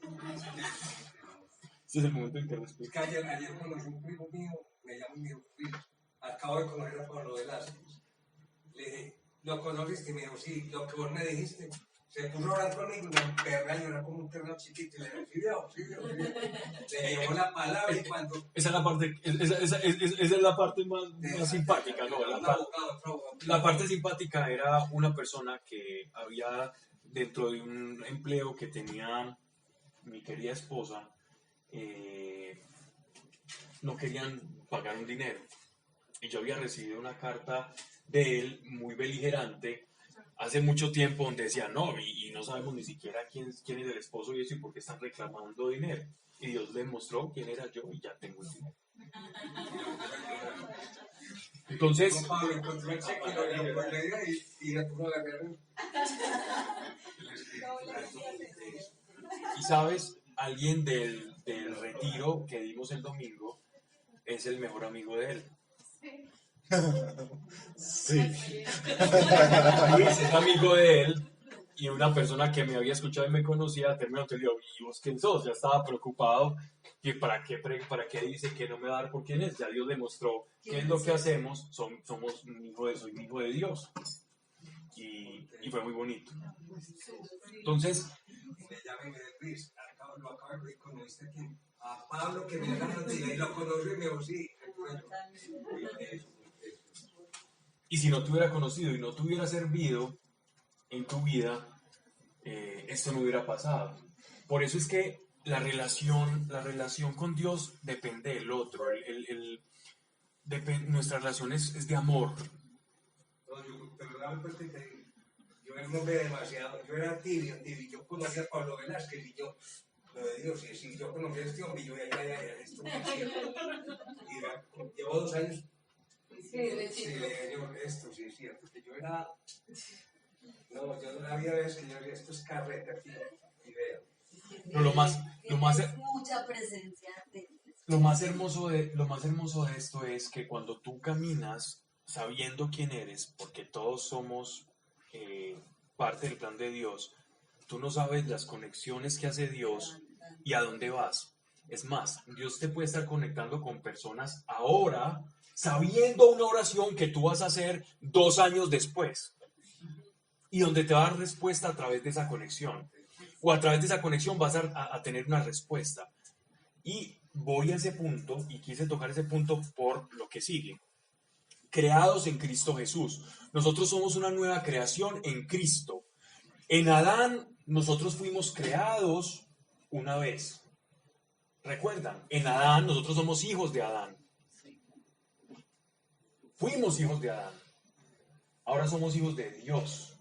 Este es el momento en que respiro. Es que ayer conocí un primo mío, me llama mi primo, acabo de conocer a Pablo Velázquez. Le dije, ¿lo conociste? Y me dijo, sí, lo que vos me dijiste. Se puso a hablar conmigo y me empezó a llorar como un terno chiquito. Y le dije, sí, veo. Le llevó la palabra y cuando... Esa es la parte más simpática, ¿no? La parte simpática era una persona que había, dentro de un empleo que tenía mi querida esposa, no querían pagar un dinero. Y yo había recibido una carta de él muy beligerante hace mucho tiempo donde decía, no, y no sabemos ni siquiera quién es el esposo y eso y por qué están reclamando dinero. Y Dios le mostró quién era yo y ya tengo el dinero. Entonces, Pablo encontró el cheque y le puso la guerra. y sabes, alguien del retiro que dimos el domingo es el mejor amigo de él. Sí. Luis es amigo de él y una persona que me había escuchado y me conocía terminó te dijo, ¿y vos quién sos? Ya estaba preocupado que para qué dice que no me va a dar por quién es. Ya Dios demostró qué es lo que hacemos. Somos soy un hijo de Dios y fue muy bonito. Entonces Me llama y me dice, Luis, lo acabo de conocer aquí. A Pablo que me llama y lo conocí y me dijo, sí. y si no te hubiera conocido y no te hubiera servido en tu vida, esto no hubiera pasado. Por eso es que la relación con Dios depende del otro. Nuestra relación es de amor. Pero dame cuenta que yo era un hombre demasiado, yo era tibio, yo conocía a Pablo Velázquez y yo, lo de Dios, si yo conocía a este hombre, yo ya, esto no es cierto. Y llevo 2 años, esto sí es cierto, que yo era, no, yo no había veces que yo decía, esto es carreta aquí, y veo. Pero lo más mucha presencia de Lo más hermoso de esto es que cuando tú caminas sabiendo quién eres, porque todos somos parte del plan de Dios, tú no sabes las conexiones que hace Dios y a dónde vas. Es más, Dios te puede estar conectando con personas ahora, sabiendo una oración que tú vas a hacer 2 años después, y donde te va a dar respuesta a través de esa conexión, o a través de esa conexión vas a tener una respuesta. Y voy a ese punto, y quise tocar ese punto por lo que sigue. Creados en Cristo Jesús. Nosotros somos una nueva creación en Cristo. En Adán, nosotros fuimos creados una vez. ¿Recuerdan? En Adán, nosotros somos hijos de Adán. Fuimos hijos de Adán. Ahora somos hijos de Dios.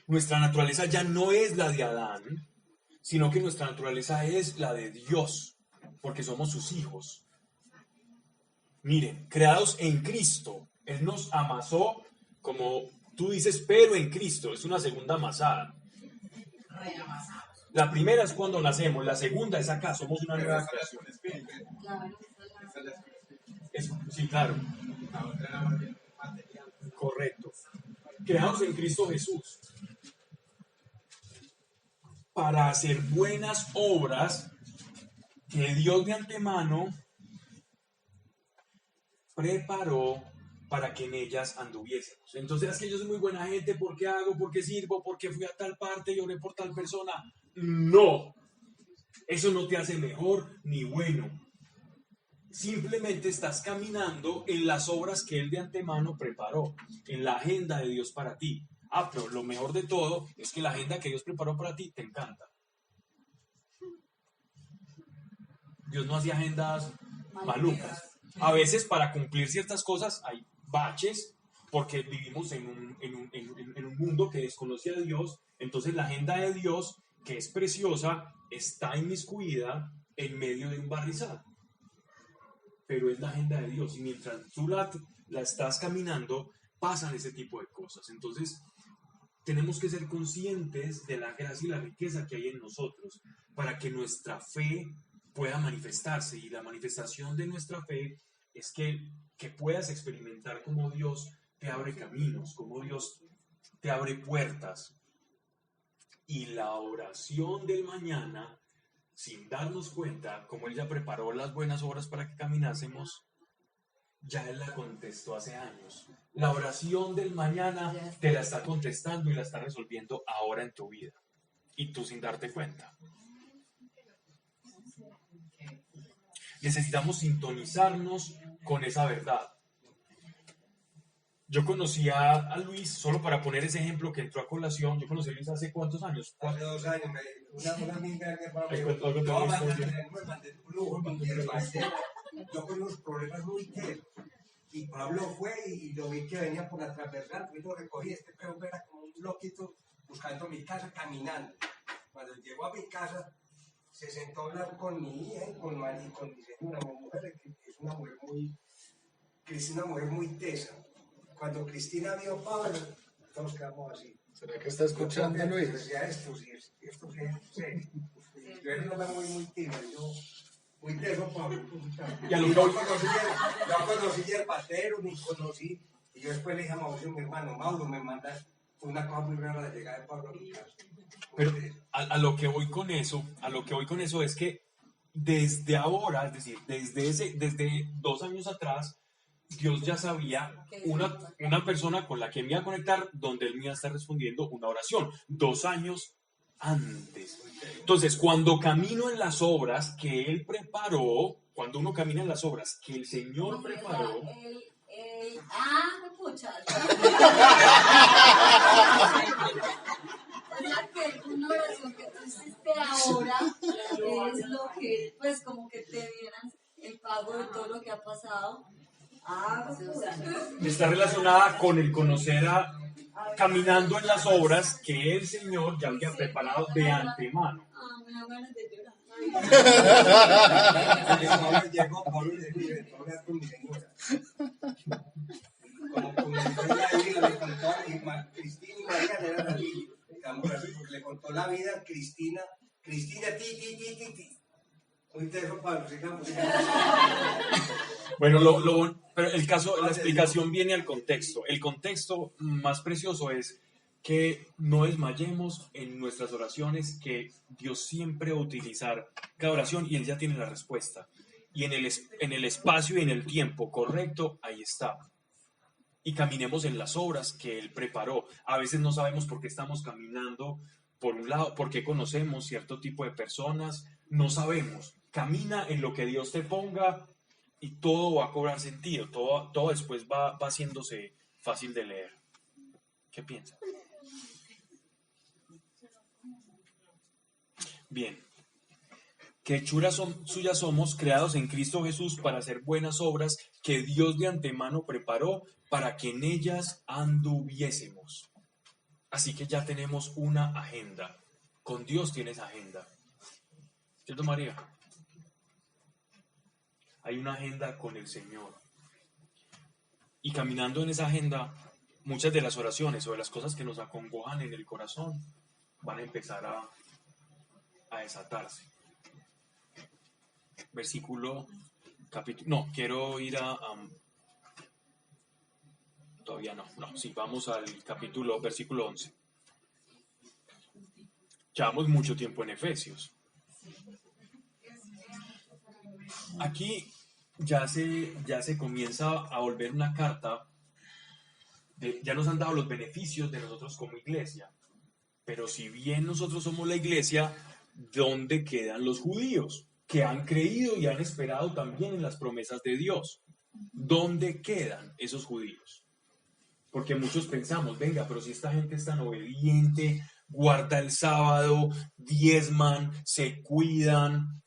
Nuestra naturaleza ya no es la de Adán, sino que nuestra naturaleza es la de Dios, porque somos sus hijos. Miren, creados en Cristo, Él nos amasó, como tú dices, pero en Cristo, es una segunda amasada. La primera es cuando nacemos, la segunda es acá, somos una nueva creación. Sí, claro. Correcto. Creados en Cristo Jesús para hacer buenas obras que Dios de antemano preparó para que en ellas anduviésemos. Entonces, es que yo soy muy buena gente, ¿por qué hago? ¿Por qué sirvo? ¿Por qué fui a tal parte y oré por tal persona? No, eso no te hace mejor ni bueno. Simplemente estás caminando en las obras que Él de antemano preparó, en la agenda de Dios para ti. Pero lo mejor de todo es que la agenda que Dios preparó para ti te encanta. Dios no hacía agendas malucas. A veces para cumplir ciertas cosas hay baches, porque vivimos en un mundo que desconoce a Dios. Entonces la agenda de Dios, que es preciosa, está inmiscuida en medio de un barrizal. Pero es la agenda de Dios y mientras tú la estás caminando, pasan ese tipo de cosas. Entonces, tenemos que ser conscientes de la gracia y la riqueza que hay en nosotros para que nuestra fe pueda manifestarse. Y la manifestación de nuestra fe es que puedas experimentar cómo Dios te abre caminos, cómo Dios te abre puertas. Y la oración del mañana, sin darnos cuenta, como Él ya preparó las buenas obras para que caminásemos, ya Él la contestó hace años. La oración del mañana te la está contestando y la está resolviendo ahora en tu vida. Y tú sin darte cuenta. Necesitamos sintonizarnos con esa verdad. Yo conocí a Luis, solo para poner ese ejemplo que entró a colación, yo conocí a Luis hace ¿cuántos años? Hace 2 años, una amiga de mi hermano me Ay, dijo, cuéntame, no, cuéntame. me mandé un lujo con mi hermano. Yo con unos problemas muy tesos. Y Pablo fue y lo vi que venía por la transversal, y lo recogí, este peón era como un loquito buscando mi casa, caminando. Cuando llegó a mi casa, se sentó a hablar con mi hija y con mi señora, mi mujer, que es una mujer muy tesa. Cuando Cristina vio a Pablo, todos quedamos así. ¿Será que está escuchando, Luis? Decía esto sí es serio. Yo era un hombre muy tímido, muy teso, Pablo. Y a lo Y que no hoy- conocí el patero, ni conocí. Y yo después le dije a Mauricio, mi hermano, Mauro, me mandas una cosa muy rara de llegar de Pablo a mi casa. Pero a lo que voy con eso es que desde ahora, es decir, desde 2 años atrás, Dios ya sabía una persona con la que me iba a conectar, donde Él me iba a estar respondiendo una oración, 2 años antes. Entonces, cuando camino en las obras que Él preparó, cuando uno camina en las obras que el Señor preparó, Pucha. O sea que una oración que tú hiciste ahora es lo que, pues como que te dieran el pago de todo lo que ha pasado. está relacionada con el conocer caminando en las obras que el Señor ya había preparado de antemano. Me da ganas de llorar. Llegó Pablo y le dije, "Ven, hablar con mi señora". Como con la vida le contó a Cristina y María eran así, digamos así, porque le contó la vida a Cristina, ti. Muy teso, Pablo, sigamos. Bueno, pero la explicación viene al contexto. El contexto más precioso es que no desmayemos en nuestras oraciones, que Dios siempre va a utilizar cada oración y Él ya tiene la respuesta. Y en el espacio y en el tiempo correcto, ahí está. Y caminemos en las obras que Él preparó. A veces no sabemos por qué estamos caminando por un lado, por qué conocemos cierto tipo de personas, no sabemos. Camina en lo que Dios te ponga y todo va a cobrar sentido, todo después va haciéndose fácil de leer. ¿Qué piensas? Bien. Que hechuras suyas somos, creados en Cristo Jesús para hacer buenas obras que Dios de antemano preparó para que en ellas anduviésemos. Así que ya tenemos una agenda. Con Dios tienes agenda. ¿Cierto, María? Hay una agenda con el Señor. Y caminando en esa agenda, muchas de las oraciones o de las cosas que nos acongojan en el corazón van a empezar a desatarse. Quiero ir todavía no, sí, vamos al versículo 11. Llevamos mucho tiempo en Efesios. Aquí ya se comienza a volver una carta, ya nos han dado los beneficios de nosotros como iglesia, pero si bien nosotros somos la iglesia, ¿dónde quedan los judíos que han creído y han esperado también en las promesas de Dios? ¿Dónde quedan esos judíos? Porque muchos pensamos, venga, pero si esta gente es tan obediente, guarda el sábado, diezman, se cuidan,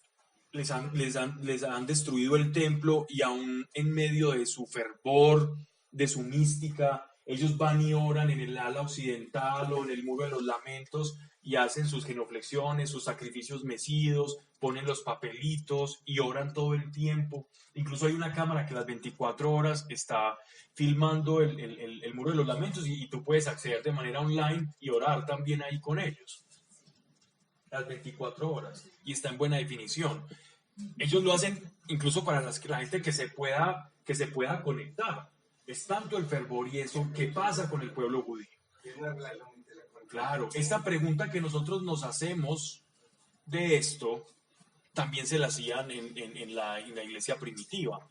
les han destruido el templo y aún en medio de su fervor, de su mística, Ellos van y oran en el ala occidental o en el muro de los lamentos y hacen sus genuflexiones, sus sacrificios mecidos, ponen los papelitos y oran todo el tiempo. Incluso hay una cámara que las 24 horas está filmando el muro de los lamentos y tú puedes acceder de manera online y orar también ahí con ellos. Las 24 horas. Y está en buena definición. Ellos lo hacen incluso para la gente que se pueda conectar. Es tanto el fervor y eso que pasa con el pueblo judío. Es una relación intelectual. Claro, esta pregunta que nosotros nos hacemos de esto también se la hacían en la iglesia primitiva.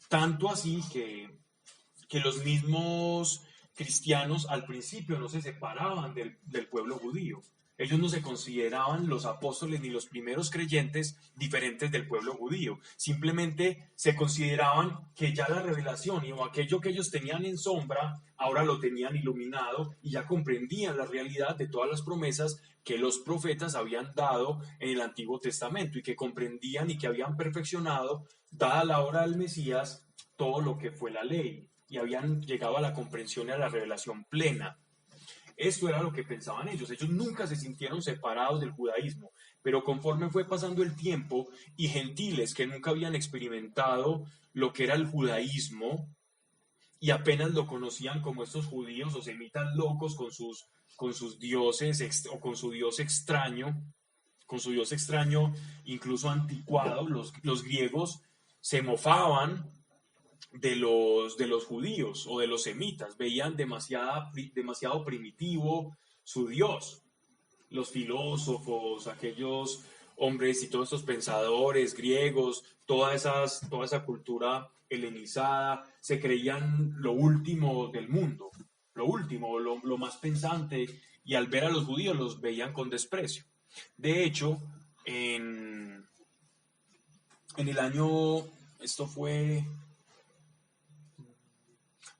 Tanto así que los mismos cristianos al principio no se separaban del pueblo judío. Ellos no se consideraban los apóstoles ni los primeros creyentes diferentes del pueblo judío. Simplemente se consideraban que ya la revelación o aquello que ellos tenían en sombra, ahora lo tenían iluminado y ya comprendían la realidad de todas las promesas que los profetas habían dado en el Antiguo Testamento y que comprendían y que habían perfeccionado, dada la hora del Mesías, todo lo que fue la ley y habían llegado a la comprensión y a la revelación plena. Esto era lo que pensaban ellos. Ellos nunca se sintieron separados del judaísmo, pero conforme fue pasando el tiempo y gentiles que nunca habían experimentado lo que era el judaísmo y apenas lo conocían como estos judíos o semitas locos con sus dioses o con su dios extraño, incluso anticuado, los griegos se mofaban de los judíos o de los semitas, veían demasiado primitivo su Dios. Los filósofos, aquellos hombres y todos estos pensadores griegos, toda esa cultura helenizada, se creían lo último del mundo, lo último, lo más pensante, y al ver a los judíos los veían con desprecio. De hecho, en el año, esto fue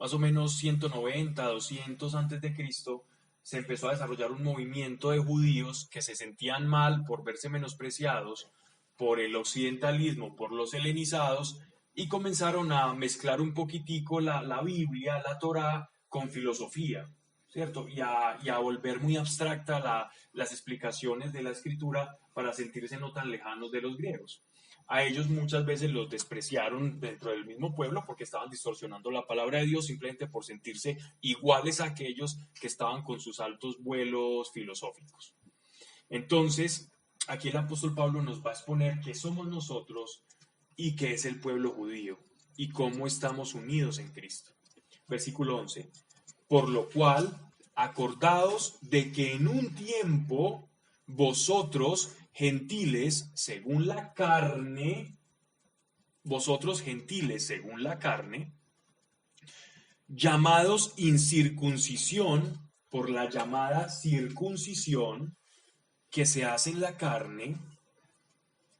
más o menos 190, 200 antes de Cristo, se empezó a desarrollar un movimiento de judíos que se sentían mal por verse menospreciados por el occidentalismo, por los helenizados, y comenzaron a mezclar un poquitico la Biblia, la Torá, con filosofía, ¿cierto? Y a volver muy abstracta las explicaciones de la Escritura para sentirse no tan lejanos de los griegos. A ellos muchas veces los despreciaron dentro del mismo pueblo porque estaban distorsionando la palabra de Dios simplemente por sentirse iguales a aquellos que estaban con sus altos vuelos filosóficos. Entonces, aquí el apóstol Pablo nos va a exponer qué somos nosotros y qué es el pueblo judío y cómo estamos unidos en Cristo. Versículo 11. Por lo cual, acordaos de que en un tiempo vosotros gentiles según la carne, llamados incircuncisión por la llamada circuncisión que se hace en la carne,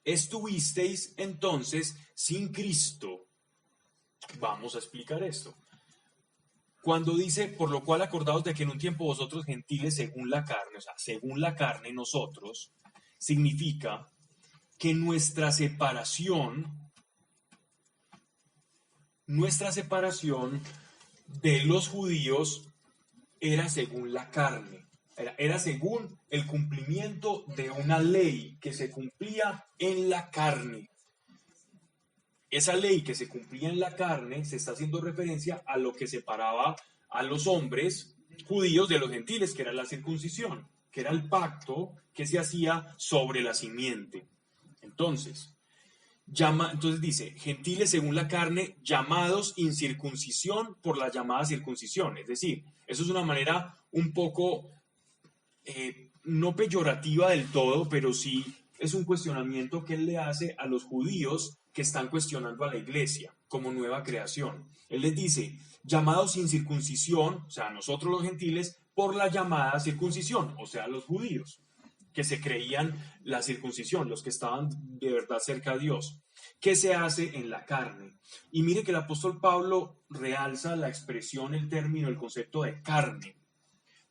estuvisteis entonces sin Cristo. Vamos a explicar esto. Cuando dice, por lo cual acordaos de que en un tiempo vosotros gentiles según la carne, o sea, según la carne nosotros, significa que nuestra separación de los judíos era según la carne, era según el cumplimiento de una ley que se cumplía en la carne. Esa ley que se cumplía en la carne se está haciendo referencia a lo que separaba a los hombres judíos de los gentiles, que era la circuncisión, que era el pacto que se hacía sobre la simiente. Entonces dice, gentiles según la carne, llamados incircuncisión por la llamada circuncisión. Es decir, eso es una manera un poco, no peyorativa del todo, pero sí es un cuestionamiento que él le hace a los judíos que están cuestionando a la iglesia como nueva creación. Él les dice, llamados sin circuncisión, o sea, nosotros los gentiles, por la llamada circuncisión, o sea, los judíos, que se creían la circuncisión, los que estaban de verdad cerca de Dios, que se hace en la carne. Y mire que el apóstol Pablo realza la expresión, el término, el concepto de carne,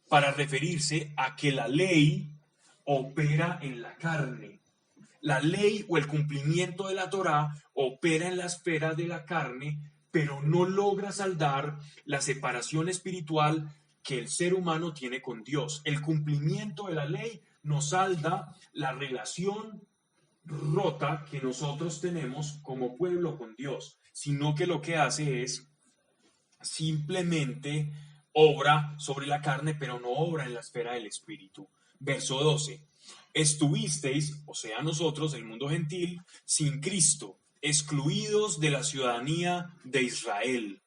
para referirse a que la ley opera en la carne. La ley o el cumplimiento de la Torá opera en la esfera de la carne pero no logra saldar la separación espiritual que el ser humano tiene con Dios. El cumplimiento de la ley no salda la relación rota que nosotros tenemos como pueblo con Dios, sino que lo que hace es simplemente obra sobre la carne, pero no obra en la esfera del espíritu. Verso 12. Estuvisteis, o sea nosotros, el mundo gentil, sin Cristo, excluidos de la ciudadanía de Israel.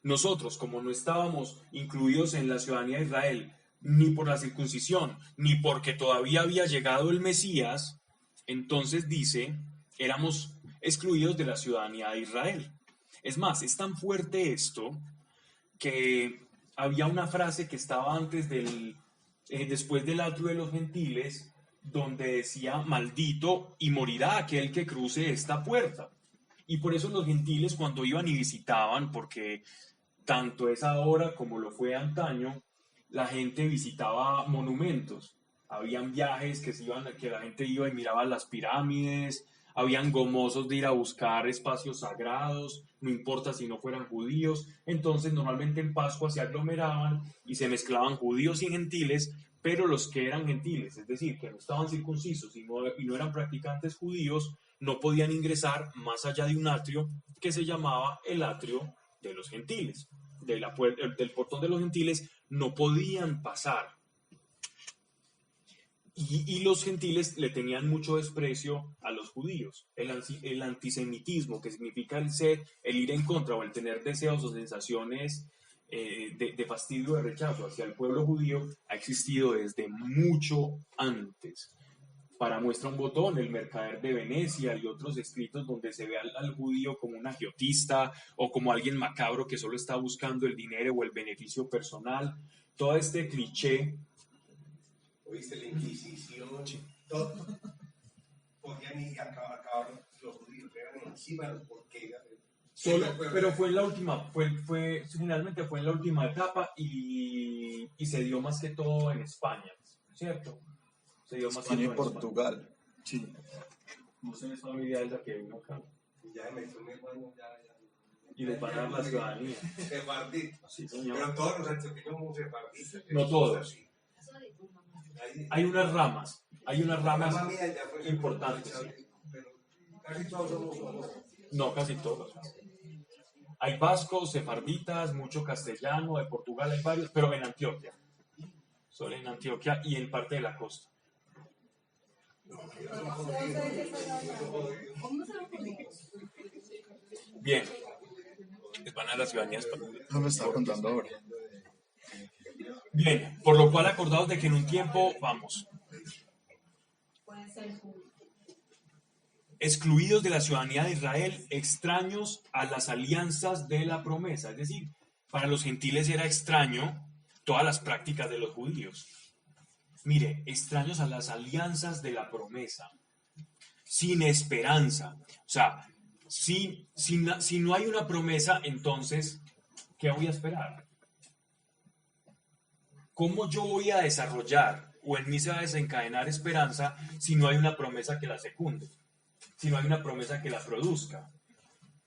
Nosotros, como no estábamos incluidos en la ciudadanía de Israel, ni por la circuncisión, ni porque todavía había llegado el Mesías, entonces dice, éramos excluidos de la ciudadanía de Israel. Es más, es tan fuerte esto que había una frase que estaba antes después del atrio de los gentiles, donde decía, maldito y morirá aquel que cruce esta puerta. Y por eso los gentiles cuando iban y visitaban, porque tanto es ahora como lo fue antaño, la gente visitaba monumentos. Habían viajes que la gente iba y miraba las pirámides, habían gomosos de ir a buscar espacios sagrados, no importa si no fueran judíos. Entonces normalmente en Pascua se aglomeraban y se mezclaban judíos y gentiles, pero los que eran gentiles, es decir, que no estaban circuncisos y no eran practicantes judíos, no podían ingresar más allá de un atrio que se llamaba el atrio de los gentiles. Del portón de los gentiles no podían pasar. Y los gentiles le tenían mucho desprecio a los judíos. El antisemitismo, que significa el ir en contra o el tener deseos o sensaciones de fastidio, de rechazo hacia el pueblo judío, ha existido desde mucho antes. Para muestra un botón, el Mercader de Venecia y otros escritos donde se ve al judío como un agiotista o como alguien macabro que solo está buscando el dinero o el beneficio personal. Todo este cliché. ¿Oíste? La Inquisición, todo. Podían ir a acabar los judíos, eran encima de los porqueras. Pero fue en la última, generalmente fue en la última etapa y se dio más que todo en España, ¿cierto? Se dio más España que y todo en Portugal. Sí. No sé esa familia es la que vino acá. Ya me tomé bueno, ya. Y les van a dar la ciudadanía. Sefarditas. Sí, señor. Pero todos los antioqueños somos sefarditas. No todos. Hay unas ramas importantes. importantes. Sí. Pero casi todos somos. No, casi todos. Hay vascos, sefarditas, mucho castellano, de Portugal hay varios, pero en Antioquia. Solo en Antioquia y en parte de la costa. Bien. Les van a dar la ciudadanía española. No me estaba contando ahora. Bien, por lo cual acordados de que en un tiempo, excluidos de la ciudadanía de Israel, extraños a las alianzas de la promesa. Es decir, para los gentiles era extraño todas las prácticas de los judíos. Mire, extraños a las alianzas de la promesa, sin esperanza. O sea, si no hay una promesa, entonces, ¿qué voy a esperar? ¿Cómo yo voy a desarrollar o en mí se va a desencadenar esperanza si no hay una promesa que la secunde? Si no hay una promesa que la produzca.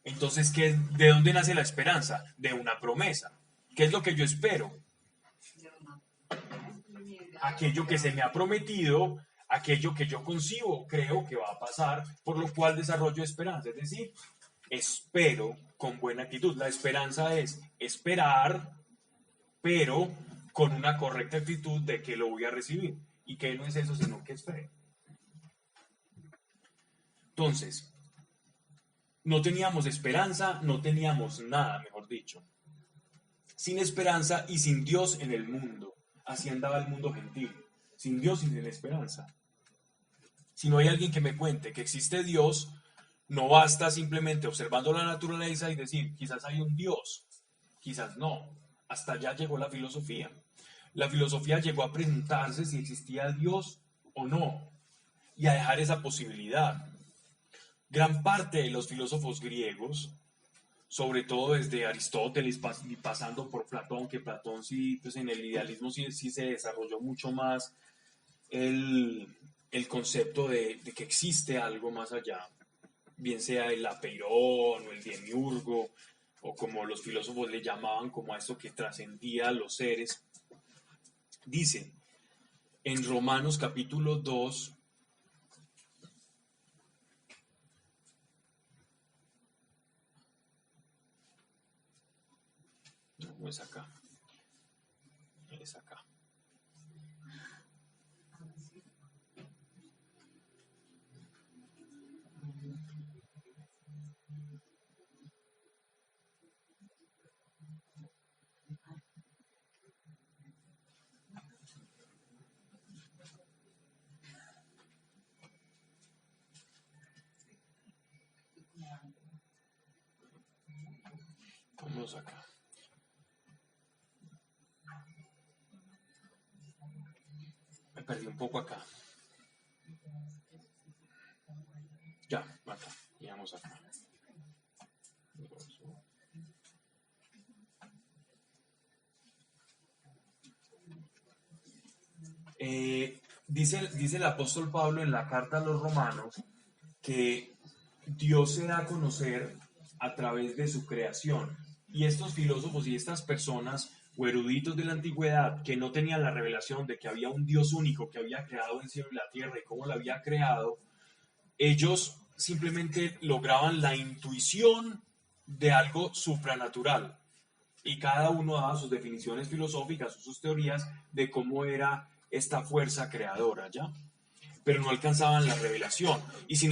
Entonces, ¿de dónde nace la esperanza? De una promesa. ¿Qué es lo que yo espero? Aquello que se me ha prometido, aquello que yo concibo, creo que va a pasar, por lo cual desarrollo esperanza. Es decir, espero con buena actitud. La esperanza es esperar, pero con una correcta actitud de que lo voy a recibir. Y que no es eso, sino que es fe. Entonces, no teníamos esperanza, no teníamos nada, mejor dicho. Sin esperanza y sin Dios en el mundo. Así andaba el mundo gentil. Sin Dios y sin esperanza. Si no hay alguien que me cuente que existe Dios, no basta simplemente observando la naturaleza y decir, quizás hay un Dios, quizás no. Hasta allá llegó la filosofía. La filosofía llegó a preguntarse si existía Dios o no, y a dejar esa posibilidad. Gran parte de los filósofos griegos, sobre todo desde Aristóteles y pasando por Platón, que Platón sí, pues en el idealismo sí se desarrolló mucho más el concepto de que existe algo más allá, bien sea el apeirón o el demiurgo, o como los filósofos le llamaban, como a esto que trascendía a los seres. Dice en Romanos capítulo 2, no es acá, es acá. Vamos acá. Me perdí un poco acá. Ya, acá. Y vamos acá. Dice el apóstol Pablo en la carta a los romanos que Dios se da a conocer a través de su creación. Y estos filósofos y estas personas o eruditos de la antigüedad que no tenían la revelación de que había un Dios único que había creado el cielo y la tierra y cómo lo había creado, ellos simplemente lograban la intuición de algo supranatural. Y cada uno daba sus definiciones filosóficas o sus teorías de cómo era esta fuerza creadora, ¿ya? Pero no alcanzaban la revelación. Y sin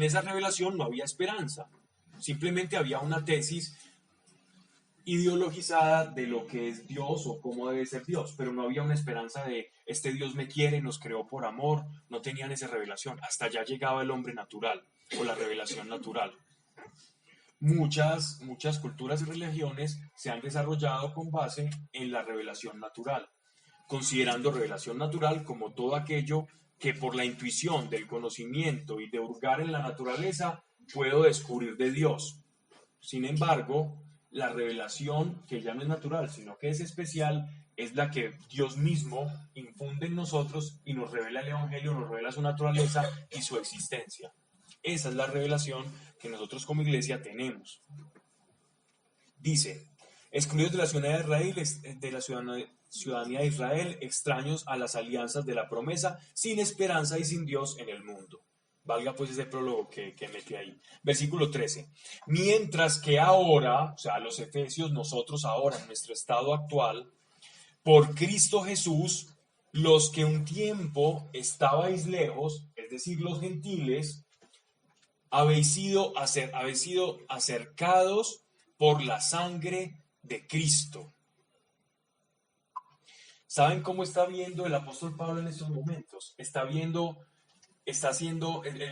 esa revelación no había esperanza. Simplemente había una tesis ideologizada de lo que es Dios o cómo debe ser Dios, pero no había una esperanza de este Dios me quiere, nos creó por amor. No tenían esa revelación. Hasta allá llegaba el hombre natural o la revelación natural. Muchas culturas y religiones se han desarrollado con base en la revelación natural, considerando revelación natural como todo aquello que por la intuición del conocimiento y de hurgar en la naturaleza puedo descubrir de Dios. Sin embargo, la revelación que ya no es natural, sino que es especial, es la que Dios mismo infunde en nosotros y nos revela el Evangelio, nos revela su naturaleza y su existencia. Esa es la revelación que nosotros como iglesia tenemos. Dice, excluidos de la ciudadanía de Israel, extraños a las alianzas de la promesa, sin esperanza y sin Dios en el mundo. Valga pues ese prólogo que metí ahí. Versículo 13. Mientras que ahora, o sea, los efesios, nosotros ahora, en nuestro estado actual, por Cristo Jesús, los que un tiempo estabais lejos, es decir, los gentiles, habéis sido acercados por la sangre de Cristo. ¿Saben cómo está viendo el apóstol Pablo en estos momentos? Él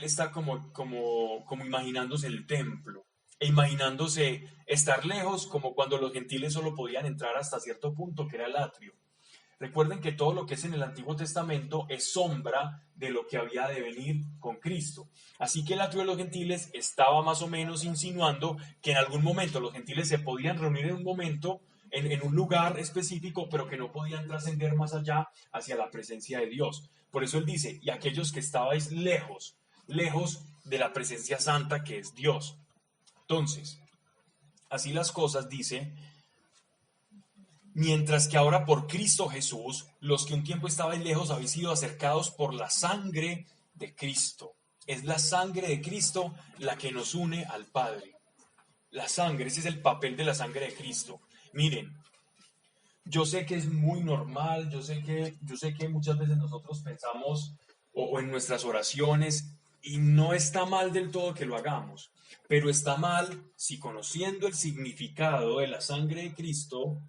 está como imaginándose el templo, e imaginándose estar lejos, como cuando los gentiles solo podían entrar hasta cierto punto, que era el atrio. Recuerden que todo lo que es en el Antiguo Testamento es sombra de lo que había de venir con Cristo. Así que el atrio de los gentiles estaba más o menos insinuando que en algún momento los gentiles se podían reunir en un momento, en un lugar específico, pero que no podían trascender más allá hacia la presencia de Dios. Por eso él dice, y aquellos que estabais lejos de la presencia santa que es Dios. Entonces, así las cosas, dice, mientras que ahora por Cristo Jesús, los que un tiempo estabais lejos habéis sido acercados por la sangre de Cristo. Es la sangre de Cristo la que nos une al Padre. La sangre, ese es el papel de la sangre de Cristo. Miren, yo sé que es muy normal, yo sé que muchas veces nosotros pensamos o en nuestras oraciones, y no está mal del todo que lo hagamos, pero está mal si conociendo el significado de la sangre de Cristo,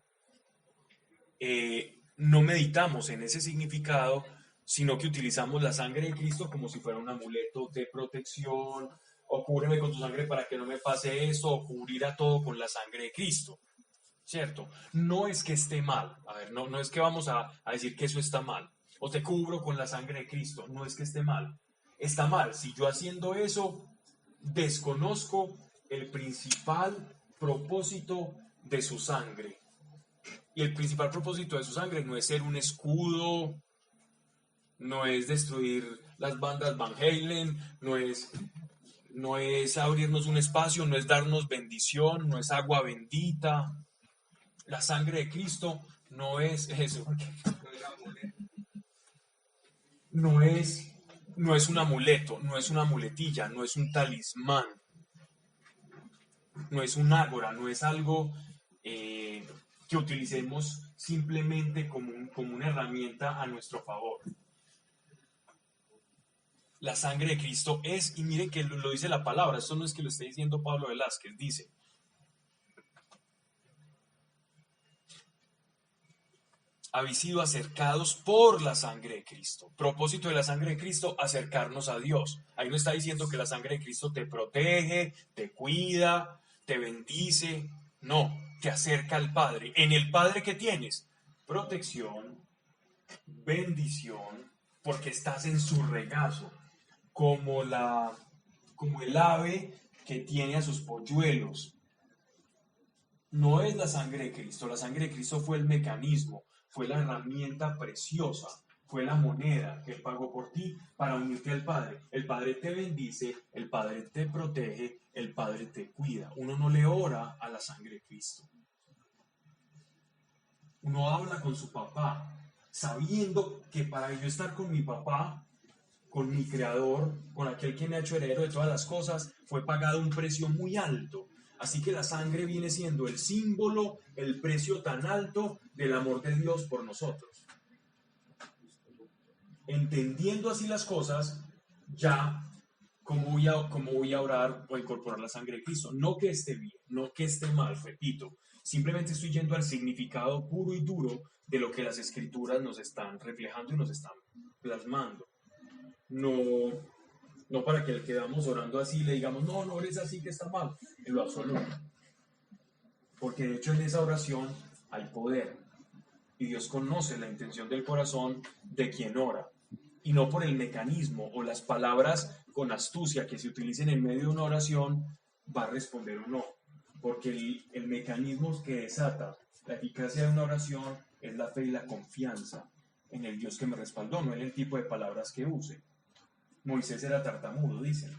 no meditamos en ese significado, sino que utilizamos la sangre de Cristo como si fuera un amuleto de protección, o cúbreme con tu sangre para que no me pase esto, o cubrir a todo con la sangre de Cristo, ¿cierto? No es que esté mal, a ver, no es que vamos a decir que eso está mal, o te cubro con la sangre de Cristo, no es que esté mal. Está mal si yo haciendo eso desconozco el principal propósito de su sangre. Y el principal propósito de su sangre no es ser un escudo, no es destruir las bandas Van Halen, no es no es abrirnos un espacio, no es darnos bendición, no es agua bendita. La sangre de Cristo no es eso. No es un amuleto, no es una muletilla, no es un talismán, no es un ágora, no es algo que utilicemos simplemente como una herramienta a nuestro favor. La sangre de Cristo es, y miren que lo dice la palabra, esto no es que lo esté diciendo Pablo Velázquez, dice: habéis sido acercados por la sangre de Cristo. Propósito de la sangre de Cristo, acercarnos a Dios. Ahí no está diciendo que la sangre de Cristo te protege, te cuida, te bendice. No, te acerca al Padre. En el Padre que tienes protección, bendición, porque estás en su regazo, como el ave que tiene a sus polluelos. No es la sangre de Cristo. La sangre de Cristo fue el mecanismo, fue la herramienta preciosa, fue la moneda que Él pagó por ti para unirte al Padre. El Padre te bendice, el Padre te protege, el Padre te cuida. Uno no le ora a la sangre de Cristo. Uno habla con su papá, sabiendo que para yo estar con mi papá, con mi Creador, con aquel que me ha hecho heredero de todas las cosas, fue pagado un precio muy alto. Así que la sangre viene siendo el símbolo, el precio tan alto del amor de Dios por nosotros. Entendiendo así las cosas, ya, ¿cómo voy a orar o incorporar la sangre de Cristo? No que esté bien, no que esté mal, repito. Simplemente estoy yendo al significado puro y duro de lo que las Escrituras nos están reflejando y nos están plasmando. No para que le quedamos orando así y le digamos, no ores así que está mal, en lo absoluto. Porque de hecho en esa oración hay poder. Y Dios conoce la intención del corazón de quien ora. Y no por el mecanismo o las palabras con astucia que se utilicen en medio de una oración va a responder o no. Porque el mecanismo que desata la eficacia de una oración es la fe y la confianza en el Dios que me respaldó, no en el tipo de palabras que use. Moisés era tartamudo, dicen.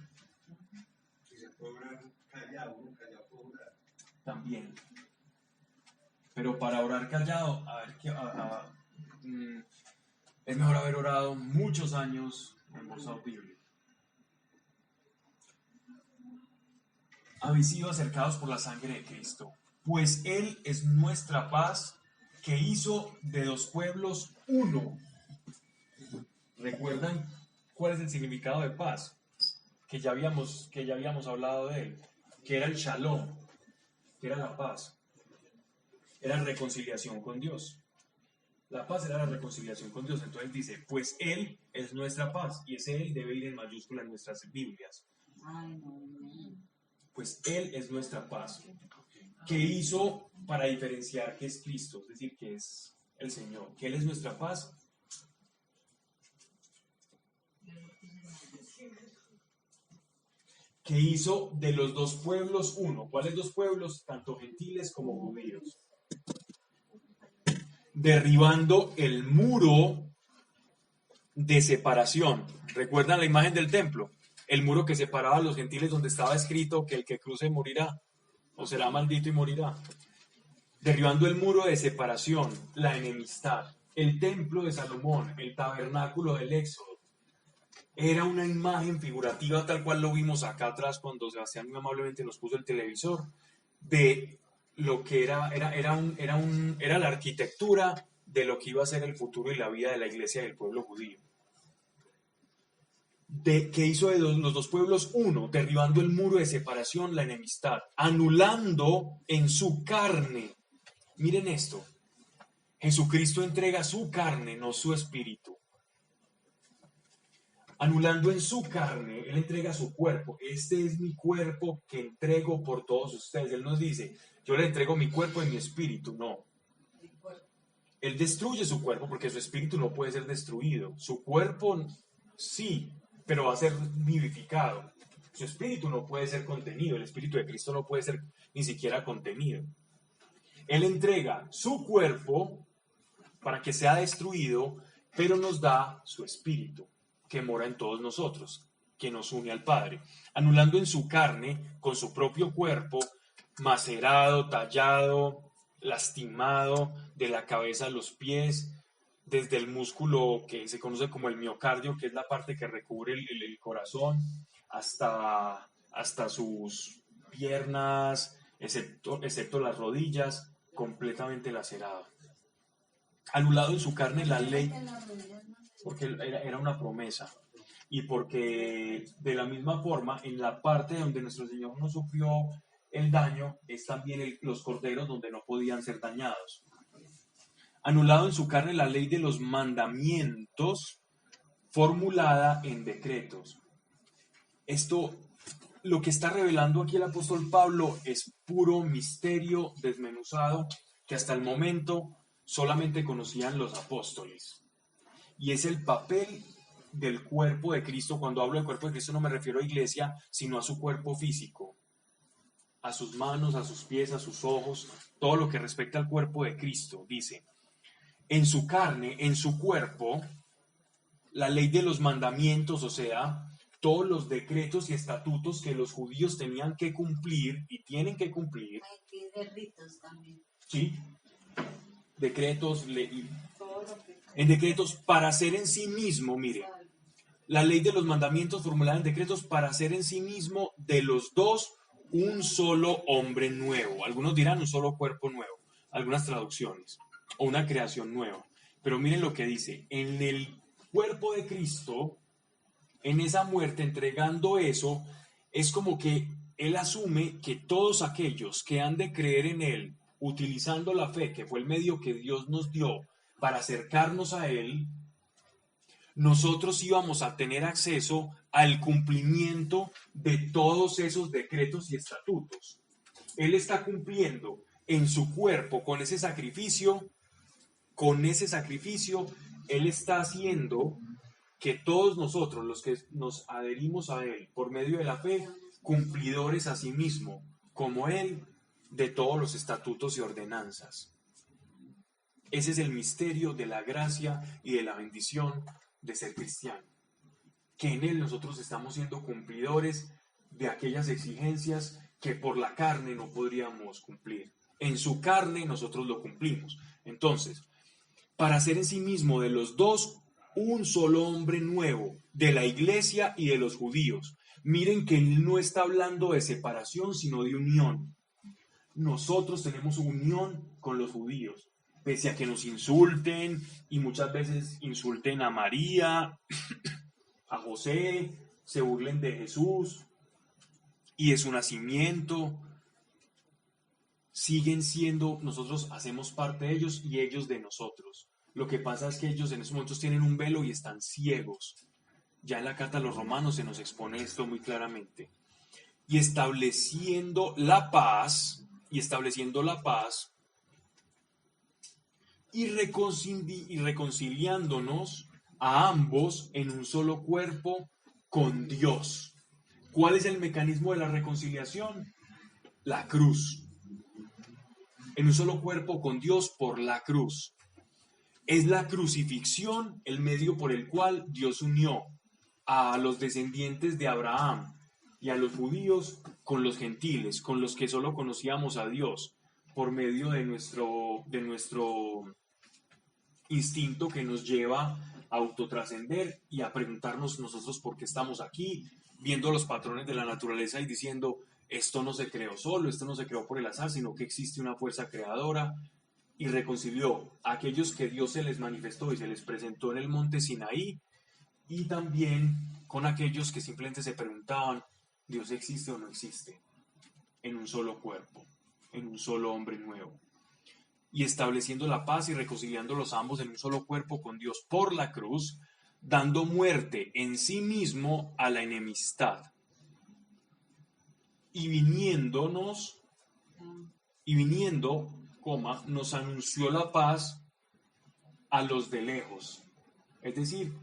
Si se puede orar callado, uno callado puede orar. También. Pero para orar callado, es mejor haber orado muchos años en voz audible. Habéis sido acercados por la sangre de Cristo, pues Él es nuestra paz, que hizo de dos pueblos uno. ¿Recuerdan cuál es el significado de paz? Que ya habíamos hablado de él, que era el shalom, que era la paz, era reconciliación con Dios. La paz era la reconciliación con Dios. Entonces dice, pues Él es nuestra paz, y ese Él debe ir en mayúscula en nuestras Biblias. Pues Él es nuestra paz. ¿Qué hizo para diferenciar que es Cristo? Es decir, que es el Señor, que Él es nuestra paz. Que hizo de los dos pueblos uno. ¿Cuáles dos pueblos? Tanto gentiles como judíos. Derribando el muro de separación. ¿Recuerdan la imagen del templo? El muro que separaba a los gentiles, donde estaba escrito que el que cruce morirá, o será maldito y morirá. Derribando el muro de separación, la enemistad. El templo de Salomón, el tabernáculo del Éxodo, era una imagen figurativa tal cual lo vimos acá atrás cuando Sebastián muy amablemente nos puso el televisor, de lo que era la arquitectura de lo que iba a ser el futuro y la vida de la iglesia y del pueblo judío. Que hizo de los dos pueblos uno, derribando el muro de separación, la enemistad, anulando en su carne. Miren esto, Jesucristo entrega su carne, no su espíritu. Anulando en su carne, Él entrega su cuerpo. Este es mi cuerpo que entrego por todos ustedes. Él nos dice, yo le entrego mi cuerpo y mi espíritu. No. Él destruye su cuerpo porque su espíritu no puede ser destruido. Su cuerpo sí, pero va a ser vivificado. Su espíritu no puede ser contenido. El espíritu de Cristo no puede ser ni siquiera contenido. Él entrega su cuerpo para que sea destruido, pero nos da su espíritu, que mora en todos nosotros. que nos une al Padre, anulando en su carne, con su propio cuerpo, macerado, tallado, lastimado, de la cabeza a los pies, desde el músculo que se conoce como el miocardio, que es la parte que recubre el corazón, hasta sus piernas, excepto las rodillas, completamente lacerado. Anulado en su carne la ley, porque era una promesa, y porque de la misma forma, en la parte donde nuestro Señor no sufrió el daño, es también los corderos donde no podían ser dañados. Anulado en su carne la ley de los mandamientos, formulada en decretos. Esto, lo que está revelando aquí el apóstol Pablo, es puro misterio desmenuzado que hasta el momento solamente conocían los apóstoles. Y es el papel del cuerpo de Cristo. Cuando hablo de cuerpo de Cristo no me refiero a iglesia, sino a su cuerpo físico, a sus manos, a sus pies, a sus ojos, todo lo que respecta al cuerpo de Cristo. Dice, en su carne, en su cuerpo, la ley de los mandamientos, o sea, todos los decretos y estatutos que los judíos tenían que cumplir y tienen que cumplir. Hay que ritos también. ¿Sí? Decretos, en decretos para hacer en sí mismo, mire, la ley de los mandamientos formulada en decretos para hacer en sí mismo de los dos un solo hombre nuevo. Algunos dirán un solo cuerpo nuevo, algunas traducciones, o una creación nueva. Pero miren lo que dice, en el cuerpo de Cristo, en esa muerte, entregando eso, es como que Él asume que todos aquellos que han de creer en Él, utilizando la fe, que fue el medio que Dios nos dio para acercarnos a Él, nosotros íbamos a tener acceso al cumplimiento de todos esos decretos y estatutos. Él está cumpliendo en su cuerpo con ese sacrificio, Él está haciendo que todos nosotros, los que nos adherimos a Él por medio de la fe, cumplidores a sí mismo, como Él, de todos los estatutos y ordenanzas. Ese es el misterio de la gracia y de la bendición de ser cristiano. Que en Él nosotros estamos siendo cumplidores de aquellas exigencias que por la carne no podríamos cumplir. En su carne nosotros lo cumplimos. Entonces, para hacer en sí mismo de los dos un solo hombre nuevo, de la iglesia y de los judíos. Miren que Él no está hablando de separación, sino de unión. Nosotros tenemos unión con los judíos, pese a que nos insulten y muchas veces insulten a María, a José, se burlen de Jesús y de su nacimiento. Siguen siendo, nosotros hacemos parte de ellos y ellos de nosotros. Lo que pasa es que ellos en esos momentos tienen un velo y están ciegos. Ya en la carta a los romanos se nos expone esto muy claramente. Y estableciendo la paz y reconciliándonos a ambos en un solo cuerpo con Dios. ¿Cuál es el mecanismo de la reconciliación? La cruz. En un solo cuerpo con Dios por la cruz. Es la crucifixión el medio por el cual Dios unió a los descendientes de Abraham y a los judíos con los gentiles, con los que solo conocíamos a Dios por medio de nuestro instinto que nos lleva a autotrascender y a preguntarnos nosotros por qué estamos aquí, viendo los patrones de la naturaleza y diciendo, esto no se creó solo, esto no se creó por el azar, sino que existe una fuerza creadora. Y reconcilió a aquellos que Dios se les manifestó y se les presentó en el monte Sinaí, y también con aquellos que simplemente se preguntaban, ¿Dios existe o no existe? En un solo cuerpo, en un solo hombre nuevo. Y estableciendo la paz y reconciliándolos ambos en un solo cuerpo con Dios por la cruz, dando muerte en sí mismo a la enemistad. Y viniendo, nos anunció la paz a los de lejos. Es decir,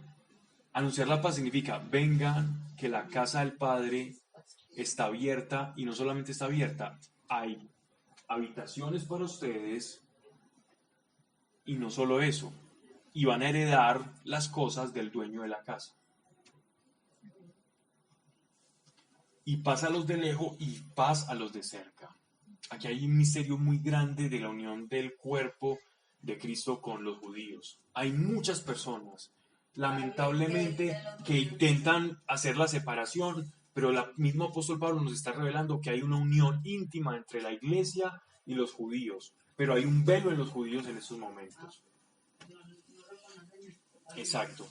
anunciar la paz significa, vengan, que la casa del Padre está abierta, y no solamente está abierta, hay habitaciones para ustedes, y no solo eso, y van a heredar las cosas del dueño de la casa. y paz a los de lejos y paz a los de cerca. Aquí hay un misterio muy grande de la unión del cuerpo de Cristo con los judíos. Hay muchas personas, lamentablemente, que intentan hacer la separación, pero el mismo apóstol Pablo nos está revelando que hay una unión íntima entre la iglesia y los judíos, pero hay un velo en los judíos en estos momentos. Exacto.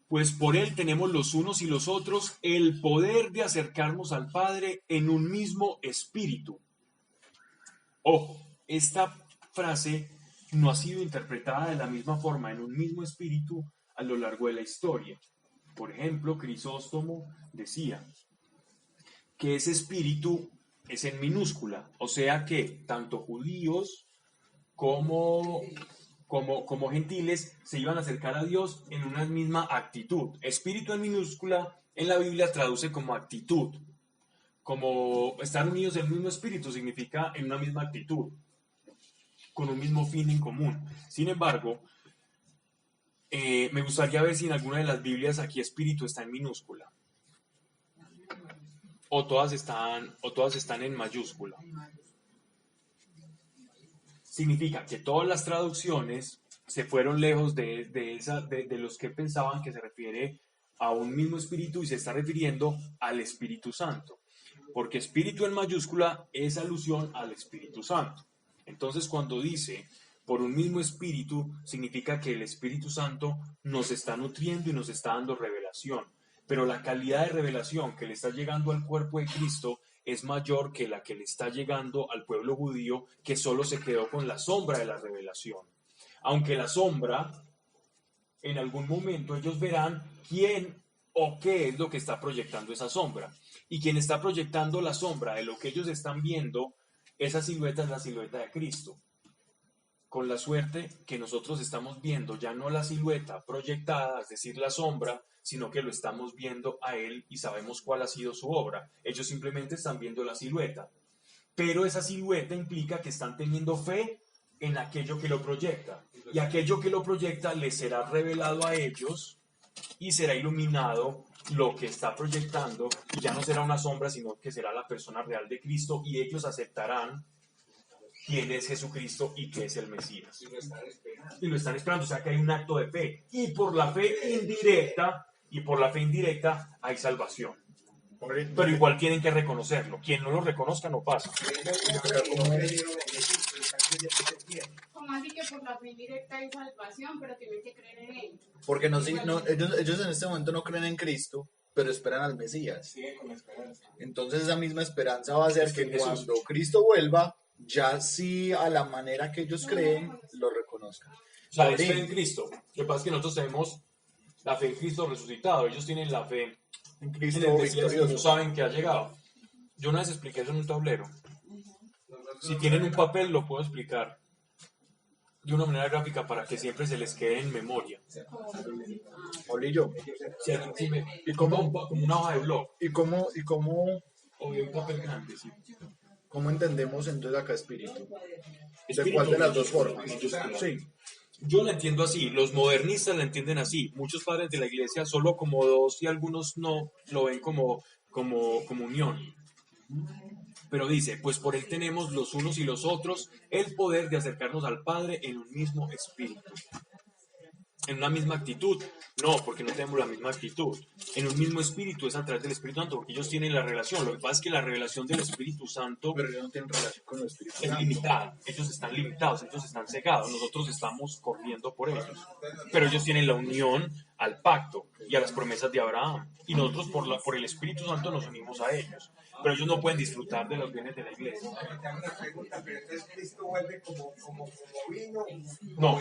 Pues por él tenemos los unos y los otros el poder de acercarnos al Padre en un mismo espíritu. Ojo, esta frase no ha sido interpretada de la misma forma en un mismo espíritu a lo largo de la historia. Por ejemplo, Crisóstomo decía que ese espíritu es en minúscula, o sea que tanto judíos como gentiles se iban a acercar a Dios en una misma actitud. Espíritu en minúscula en la Biblia traduce como actitud, como estar unidos en el mismo espíritu significa en una misma actitud, con un mismo fin en común. Sin embargo, me gustaría ver si en alguna de las Biblias aquí espíritu está en minúscula. O todas están en mayúscula. Significa que todas las traducciones se fueron lejos de los que pensaban que se refiere a un mismo espíritu y se está refiriendo al Espíritu Santo. Porque espíritu en mayúscula es alusión al Espíritu Santo. Entonces, cuando dice por un mismo espíritu, significa que el Espíritu Santo nos está nutriendo y nos está dando revelación. Pero la calidad de revelación que le está llegando al cuerpo de Cristo es mayor que la que le está llegando al pueblo judío, que solo se quedó con la sombra de la revelación. Aunque la sombra, en algún momento ellos verán quién o qué es lo que está proyectando esa sombra. Y quien está proyectando la sombra de lo que ellos están viendo, esa silueta es la silueta de Cristo. Con la suerte que nosotros estamos viendo ya no la silueta proyectada, es decir, la sombra, sino que lo estamos viendo a Él y sabemos cuál ha sido su obra. Ellos simplemente están viendo la silueta. Pero esa silueta implica que están teniendo fe en aquello que lo proyecta. Y aquello que lo proyecta les será revelado a ellos y será iluminado lo que está proyectando. Y ya no será una sombra, sino que será la persona real de Cristo. Y ellos aceptarán quién es Jesucristo y qué es el Mesías. Y lo están esperando. O sea que hay un acto de fe. Y por la fe indirecta hay salvación. Pero igual tienen que reconocerlo. Quien no lo reconozca no pasa. ¿Cómo así que por la fe indirecta hay salvación, pero tienen que creer en él? Porque ellos en este momento no creen en Cristo, pero esperan al Mesías. Entonces esa misma esperanza va a hacer que cuando Cristo vuelva, ya sí a la manera que ellos creen, lo reconozcan. O sea, es fe en Cristo. Lo que pasa es que nosotros tenemos la fe en Cristo resucitado. Ellos tienen la fe En Cristo en el Mesías, que victorioso. no saben que ha llegado. Yo una vez expliqué eso en un tablero. Si tienen un papel, lo puedo explicar de una manera gráfica para que siempre se les quede en memoria. Olillo. Y como una hoja de blog ¿Y cómo o de un papel grande. Sí. entendemos entonces acá espíritu? ¿De Espíritu cuál de las dos mayúscula, formas? mayúscula. Sí. Yo la entiendo así, los modernistas la entienden así, muchos padres de la iglesia solo como dos y algunos no lo ven como unión. Pero dice, pues por él tenemos los unos y los otros el poder de acercarnos al Padre en un mismo espíritu. En una misma actitud, no, porque no tenemos la misma actitud. En un mismo espíritu es a través del Espíritu Santo, porque ellos tienen la relación. Lo que pasa es que la revelación del Espíritu Santo Pero ellos no tienen relación con el Espíritu es Santo. limitada. Ellos están limitados, ellos están cegados. Nosotros estamos corriendo por ellos. Pero ellos tienen la unión al pacto y a las promesas de Abraham. Y nosotros por el Espíritu Santo nos unimos a ellos. Pero ellos no pueden disfrutar de los bienes de la iglesia. Te hago una pregunta, pero entonces Cristo vuelve como vino. No.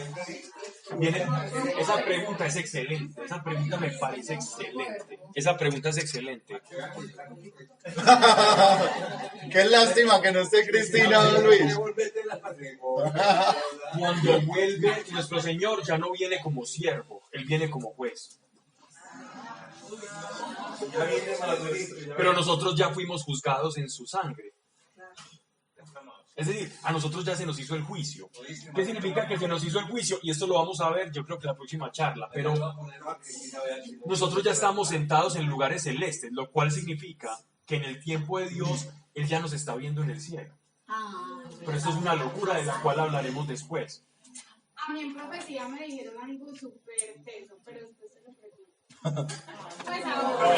Esa pregunta es excelente. Esa pregunta me parece excelente. Esa pregunta es excelente. Qué lástima que no esté Cristina, don Luis. Cuando vuelve nuestro Señor ya no viene como siervo, Él viene como juez. Pero nosotros ya fuimos juzgados en su sangre. Es decir, a nosotros ya se nos hizo el juicio. ¿Qué significa que se nos hizo el juicio? Y esto lo vamos a ver, yo creo que en la próxima charla. Pero nosotros ya estamos sentados en lugares celestes, lo cual significa que en el tiempo de Dios Él ya nos está viendo en el cielo. Pero eso es una locura de la cual hablaremos después. A mí en profecía me dijeron algo súper teso, pero después se lo pregunto. Pues ahora.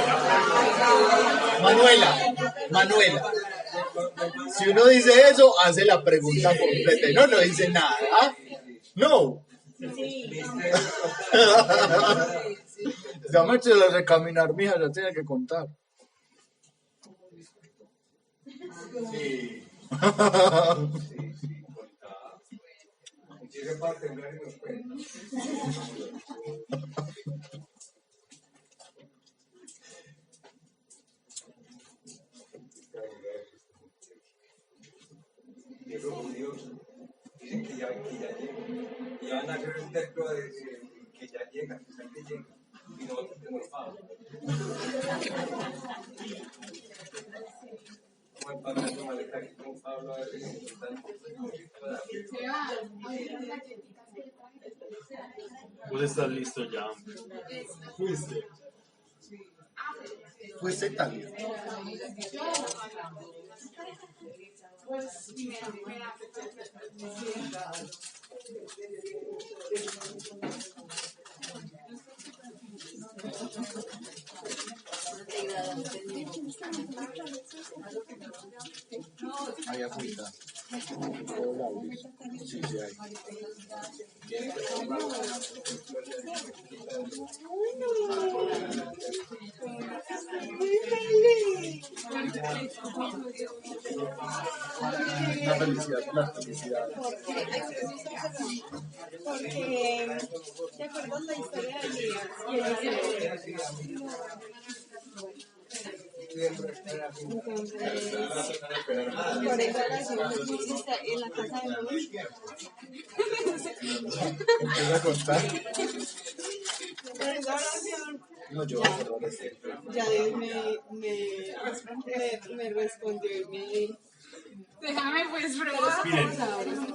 Manuela, si uno dice eso, hace la pregunta completa. No dice nada. ¿Ah? No. Dame de recaminar, mija, ya tiene que contar. Sí. Si ese parte temblar y nos cuenta. Y esos judíos dicen que ya llegan. Y van a hacer un templo de que ya llegan, que llegan. Y nosotros tenemos Pablo. Como el Pablo de maleta aquí, como Pablo a veces Vos estás listo ya. Fuiste a Italia. Pues primero me da. Hay agüita. Sí, hay. La felicidad. Porque, ¿te acuerdas la historia de Elías? Y Eliseo. Por esa oración que pusiste en la casa de Dios. Empieza a contar. Por esa oración. No, yo Ya Dios me respondió y me... Déjame pues probar. Miren, Miren.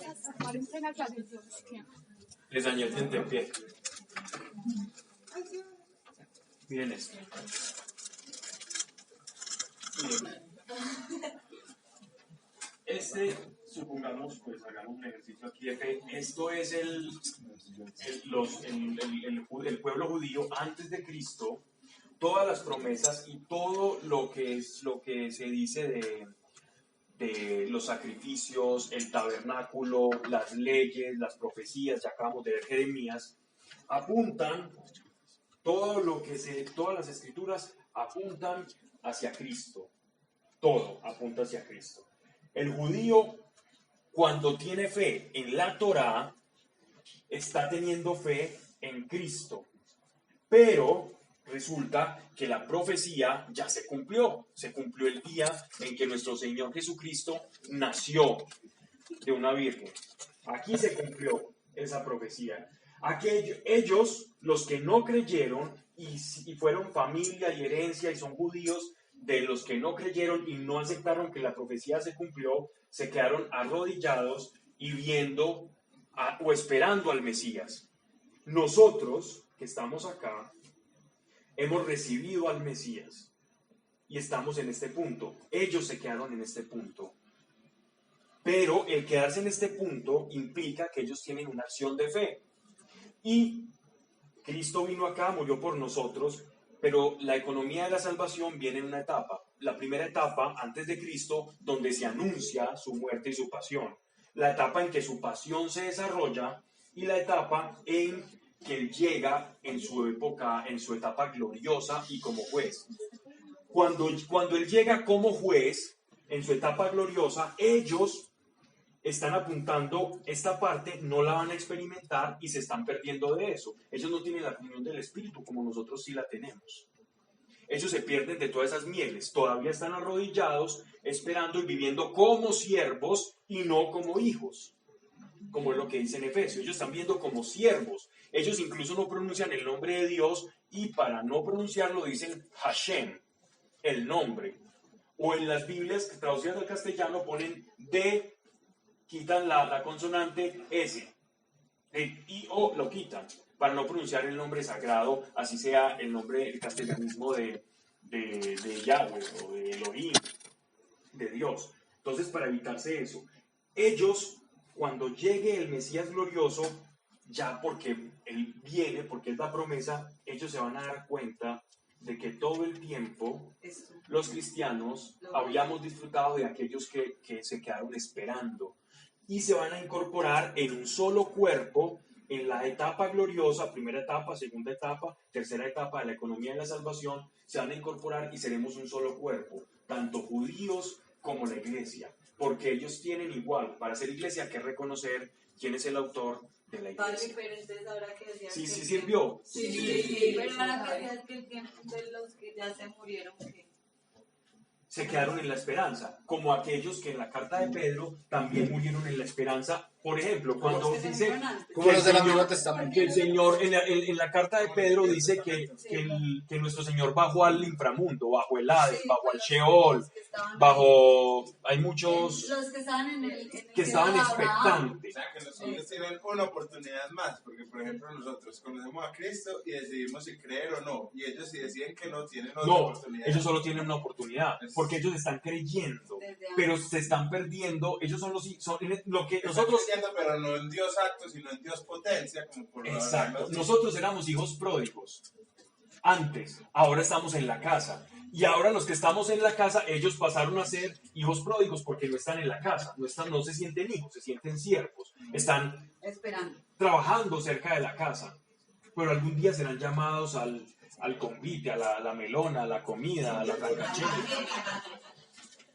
les dañé el tentempié. Miren esto. Supongamos, pues hagamos un ejercicio aquí de fe. Esto es el pueblo judío antes de Cristo. Todas las promesas y todo lo que se dice de los sacrificios, el tabernáculo, las leyes, las profecías, ya acabamos de ver Jeremías, apuntan, todas las escrituras apuntan hacia Cristo. Todo apunta hacia Cristo. El judío, cuando tiene fe en la Torá, está teniendo fe en Cristo. Pero resulta que la profecía ya se cumplió. Se cumplió el día en que nuestro Señor Jesucristo nació de una virgen. Aquí se cumplió esa profecía. Ellos, los que no creyeron y fueron familia y herencia y son judíos, de los que no creyeron y no aceptaron que la profecía se cumplió, se quedaron arrodillados y viendo o esperando al Mesías. Nosotros, que estamos acá, hemos recibido al Mesías y estamos en este punto. Ellos se quedaron en este punto. Pero el quedarse en este punto implica que ellos tienen una acción de fe. Y Cristo vino acá, murió por nosotros, pero la economía de la salvación viene en una etapa. La primera etapa, antes de Cristo, donde se anuncia su muerte y su pasión. La etapa en que su pasión se desarrolla y la etapa en que Él llega en su época, en su etapa gloriosa y como juez. Cuando Él llega como juez, en su etapa gloriosa, ellos están apuntando esta parte, no la van a experimentar y se están perdiendo de eso. Ellos no tienen la comunión del Espíritu como nosotros sí la tenemos. Ellos se pierden de todas esas mieles, todavía están arrodillados, esperando y viviendo como siervos y no como hijos, como es lo que dice en Efesios. Ellos están viendo como siervos. Ellos incluso no pronuncian el nombre de Dios y para no pronunciarlo dicen Hashem, el nombre. O en las Biblias traducidas al castellano ponen de, quitan la consonante S, el I-O lo quitan para no pronunciar el nombre sagrado, así sea el nombre, el castellanismo de de Yahweh o de Elohim, de Dios. Entonces, para evitarse eso, ellos, cuando llegue el Mesías glorioso, ya porque Él viene, porque Él da promesa, ellos se van a dar cuenta de que todo el tiempo los cristianos habíamos disfrutado de aquellos que se quedaron esperando y se van a incorporar en un solo cuerpo en la etapa gloriosa, primera etapa, segunda etapa, tercera etapa de la economía de la salvación, se van a incorporar y seremos un solo cuerpo, tanto judíos como la iglesia, porque ellos tienen igual, para ser iglesia, que reconocer quién es el autor de la iglesia. Pero entonces ahora que decías Sí, que sí el sirvió. Sí, pero ahora que decías que el tiempo de los que ya se murieron, ¿qué? Se quedaron en la esperanza, como aquellos que en la carta de Pedro también murieron en la esperanza. Por ejemplo, cuando dice Como los del Antiguo Testamento. que el Señor, en la carta de Pedro dice que nuestro Señor bajó al inframundo, bajo el Hades, bajo el Sheol, hay muchos Los que estaban en el que estaban de Abraham. expectantes. O sea, que los hombres tienen una oportunidad más, porque por ejemplo nosotros conocemos a Cristo y decidimos si creer o no, y ellos si deciden que no, tienen otra No, oportunidad. ellos solo tienen una oportunidad, porque ellos están creyendo, pero se están perdiendo. Ellos son lo que nosotros... Pero no en Dios acto, sino en Dios potencia, como por lo Exacto. menos. Nosotros éramos hijos pródigos antes, ahora estamos en la casa. Y ahora los que estamos en la casa, ellos pasaron a ser hijos pródigos porque no están en la casa, no se sienten hijos, se sienten siervos, están esperando, trabajando cerca de la casa, pero algún día serán llamados al convite, a la melona, a la comida, a la francachela,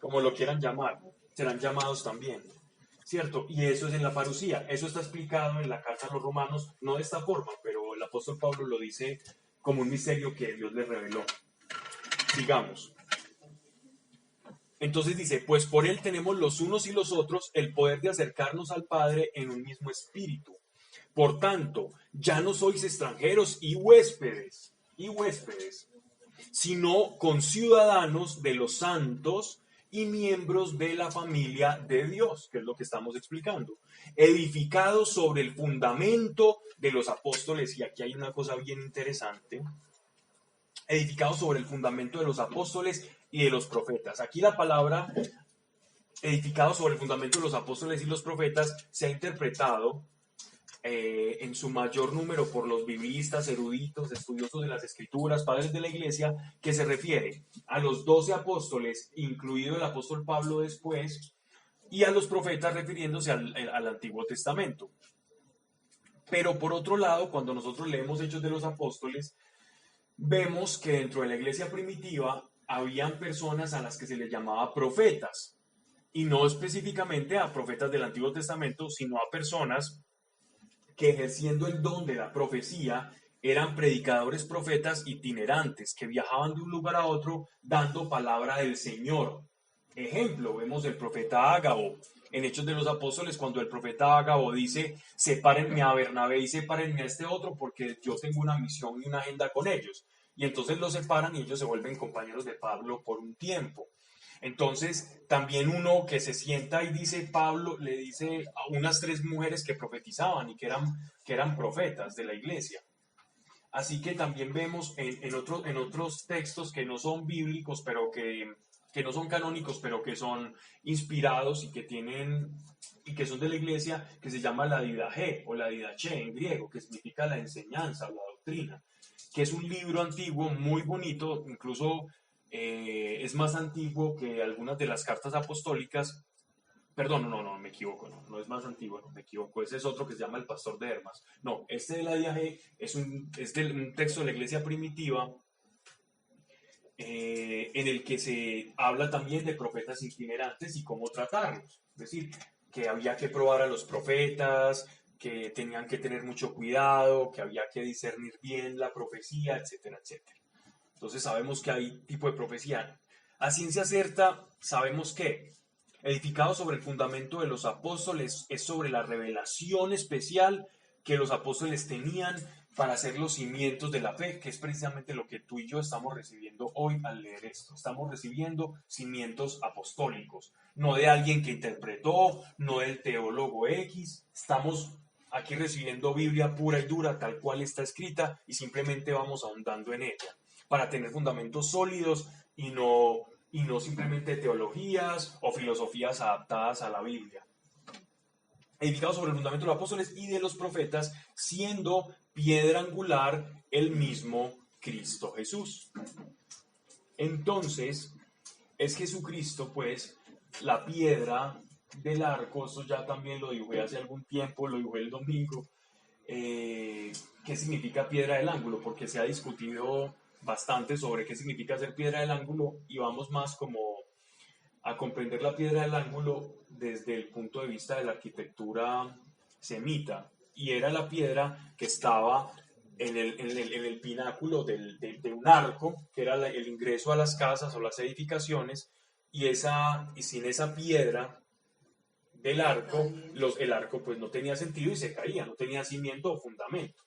como lo quieran llamar, serán llamados también. ¿Cierto? Y eso es en la parucía. Eso está explicado en la carta a los romanos, no de esta forma, pero el apóstol Pablo lo dice como un misterio que Dios le reveló. Sigamos. Entonces dice, pues por él tenemos los unos y los otros el poder de acercarnos al Padre en un mismo espíritu. Por tanto, ya no sois extranjeros y huéspedes, sino conciudadanos de los santos y miembros de la familia de Dios, que es lo que estamos explicando, edificados sobre el fundamento de los apóstoles, y aquí hay una cosa bien interesante, edificados sobre el fundamento de los apóstoles y de los profetas. Aquí la palabra edificados sobre el fundamento de los apóstoles y los profetas se ha interpretado en su mayor número por los biblistas, eruditos, estudiosos de las escrituras, padres de la iglesia, que se refiere a los 12 apóstoles, incluido el apóstol Pablo después, y a los profetas refiriéndose al Antiguo Testamento. Pero por otro lado, cuando nosotros leemos Hechos de los Apóstoles, vemos que dentro de la iglesia primitiva habían personas a las que se les llamaba profetas, y no específicamente a profetas del Antiguo Testamento, sino a personas que ejerciendo el don de la profecía eran predicadores profetas itinerantes que viajaban de un lugar a otro dando palabra del Señor. Ejemplo, vemos el profeta Ágabo en Hechos de los Apóstoles, cuando el profeta Ágabo dice, sepárenme a Bernabé y sepárenme a este otro porque yo tengo una misión y una agenda con ellos. Y entonces los separan y ellos se vuelven compañeros de Pablo por un tiempo. Entonces, también uno que se sienta y dice, Pablo le dice a unas 3 mujeres que profetizaban y que eran profetas de la iglesia. Así que también vemos en otros textos que no son bíblicos, pero que no son canónicos, pero que son inspirados y que son de la iglesia, que se llama la didache o la didache en griego, que significa la enseñanza o la doctrina, que es un libro antiguo muy bonito, incluso es más antiguo que algunas de las cartas apostólicas. Perdón, no, me equivoco, no es más antiguo, no me equivoco, ese es otro que se llama El Pastor de Hermas. No, este de la Didache es un texto de la iglesia primitiva en el que se habla también de profetas itinerantes y cómo tratarlos. Es decir, que había que probar a los profetas, que tenían que tener mucho cuidado, que había que discernir bien la profecía, etcétera, etcétera. Entonces sabemos que hay tipo de profecía. A ciencia cierta sabemos que edificado sobre el fundamento de los apóstoles es sobre la revelación especial que los apóstoles tenían para hacer los cimientos de la fe, que es precisamente lo que tú y yo estamos recibiendo hoy al leer esto. Estamos recibiendo cimientos apostólicos, no de alguien que interpretó, no del teólogo X. Estamos aquí recibiendo Biblia pura y dura, tal cual está escrita, y simplemente vamos ahondando en ella. para tener fundamentos sólidos y no simplemente teologías o filosofías adaptadas a la Biblia. Edificados sobre el fundamento de los apóstoles y de los profetas, siendo piedra angular el mismo Cristo Jesús. Entonces, es Jesucristo, pues, la piedra del arco. Esto ya también lo dibujé hace algún tiempo, lo dibujé el domingo. ¿Qué significa piedra del ángulo? Porque se ha discutido bastante sobre qué significa ser piedra del ángulo, y vamos más como a comprender la piedra del ángulo desde el punto de vista de la arquitectura semita, y era la piedra que estaba en el pináculo de un arco, que era el ingreso a las casas o las edificaciones, y sin esa piedra del arco, el arco pues no tenía sentido y se caía, no tenía cimiento o fundamento.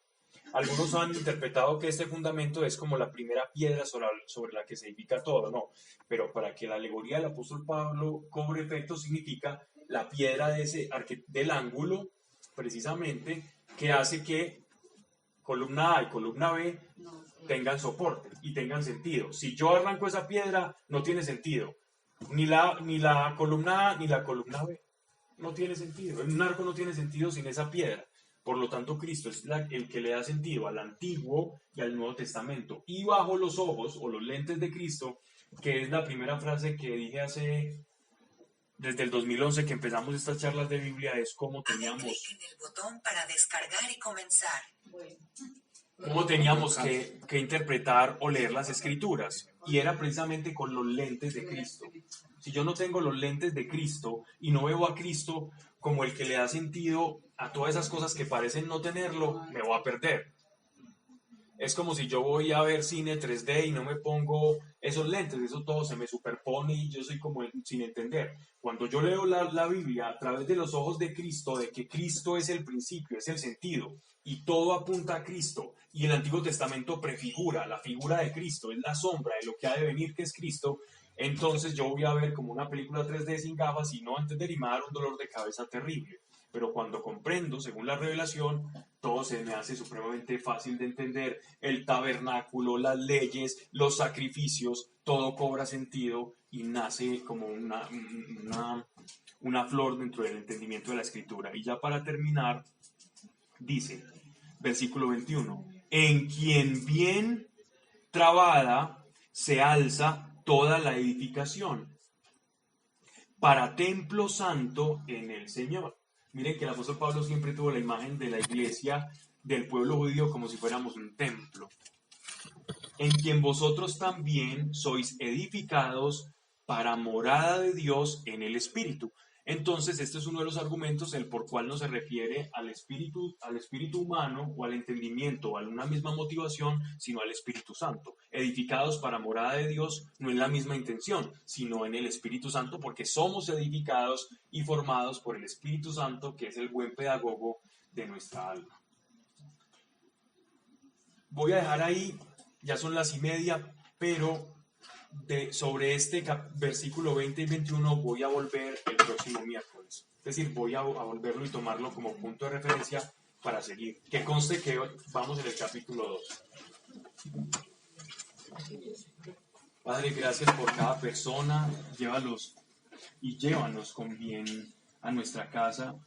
Algunos han interpretado que este fundamento es como la primera piedra sobre la que se edifica todo, no, pero para que la alegoría del apóstol Pablo cobre efecto, significa la piedra del ángulo, precisamente, que hace que columna A y columna B tengan soporte y tengan sentido. Si yo arranco esa piedra, no tiene sentido, ni la columna A ni la columna B, no tiene sentido. Un arco no tiene sentido sin esa piedra. Por lo tanto, Cristo es el que le da sentido al Antiguo y al Nuevo Testamento. Y bajo los ojos o los lentes de Cristo, que es la primera frase que dije desde el 2011 que empezamos estas charlas de Biblia, es cómo teníamos... Haga clic en el botón para descargar y comenzar. Cómo teníamos que interpretar o leer las Escrituras. Y era precisamente con los lentes de Cristo. Si yo no tengo los lentes de Cristo y no veo a Cristo como el que le da sentido a todas esas cosas que parecen no tenerlo, me voy a perder. Es como si yo voy a ver cine 3D y no me pongo esos lentes, eso todo se me superpone y yo soy como sin entender. Cuando yo leo la Biblia a través de los ojos de Cristo, de que Cristo es el principio, es el sentido, y todo apunta a Cristo, y el Antiguo Testamento prefigura, la figura de Cristo, es la sombra de lo que ha de venir, que es Cristo, entonces yo voy a ver como una película 3D sin gafas y no entender, y me va a dar un dolor de cabeza terrible. Pero cuando comprendo, según la revelación, todo se me hace supremamente fácil de entender. El tabernáculo, las leyes, los sacrificios, todo cobra sentido y nace como una flor dentro del entendimiento de la Escritura. Y ya para terminar, dice, versículo 21, en quien bien trabada se alza toda la edificación para templo santo en el Señor. Miren que el apóstol Pablo siempre tuvo la imagen de la iglesia, del pueblo judío, como si fuéramos un templo. En quien vosotros también sois edificados para morada de Dios en el Espíritu. Entonces, este es uno de los argumentos por cual no se refiere al espíritu humano o al entendimiento o a una misma motivación, sino al Espíritu Santo. Edificados para morada de Dios no es la misma intención, sino en el Espíritu Santo, porque somos edificados y formados por el Espíritu Santo, que es el buen pedagogo de nuestra alma. Voy a dejar ahí, ya son las 1:30, pero sobre este versículo 20 y 21 voy a volver el próximo miércoles. Es decir, voy a volverlo y tomarlo como punto de referencia para seguir. Que conste que vamos en el capítulo 2. Padre, gracias por cada persona. Llévanos con bien a nuestra casa.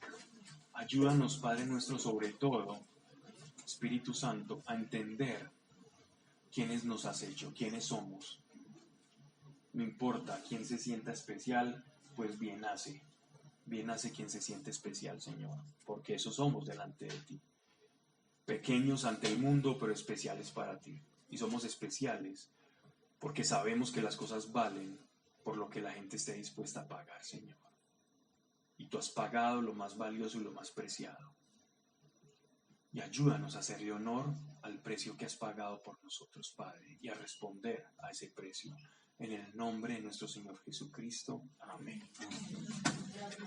Ayúdanos, Padre nuestro, sobre todo, Espíritu Santo, a entender quiénes nos has hecho, quiénes somos. No importa quién se sienta especial, pues bien hace quien se siente especial, Señor, porque eso somos delante de ti. Pequeños ante el mundo, pero especiales para ti. Y somos especiales porque sabemos que las cosas valen por lo que la gente esté dispuesta a pagar, Señor. Y tú has pagado lo más valioso y lo más preciado. Y ayúdanos a hacerle honor al precio que has pagado por nosotros, Padre, y a responder a ese precio. En el nombre de nuestro Señor Jesucristo. Amén.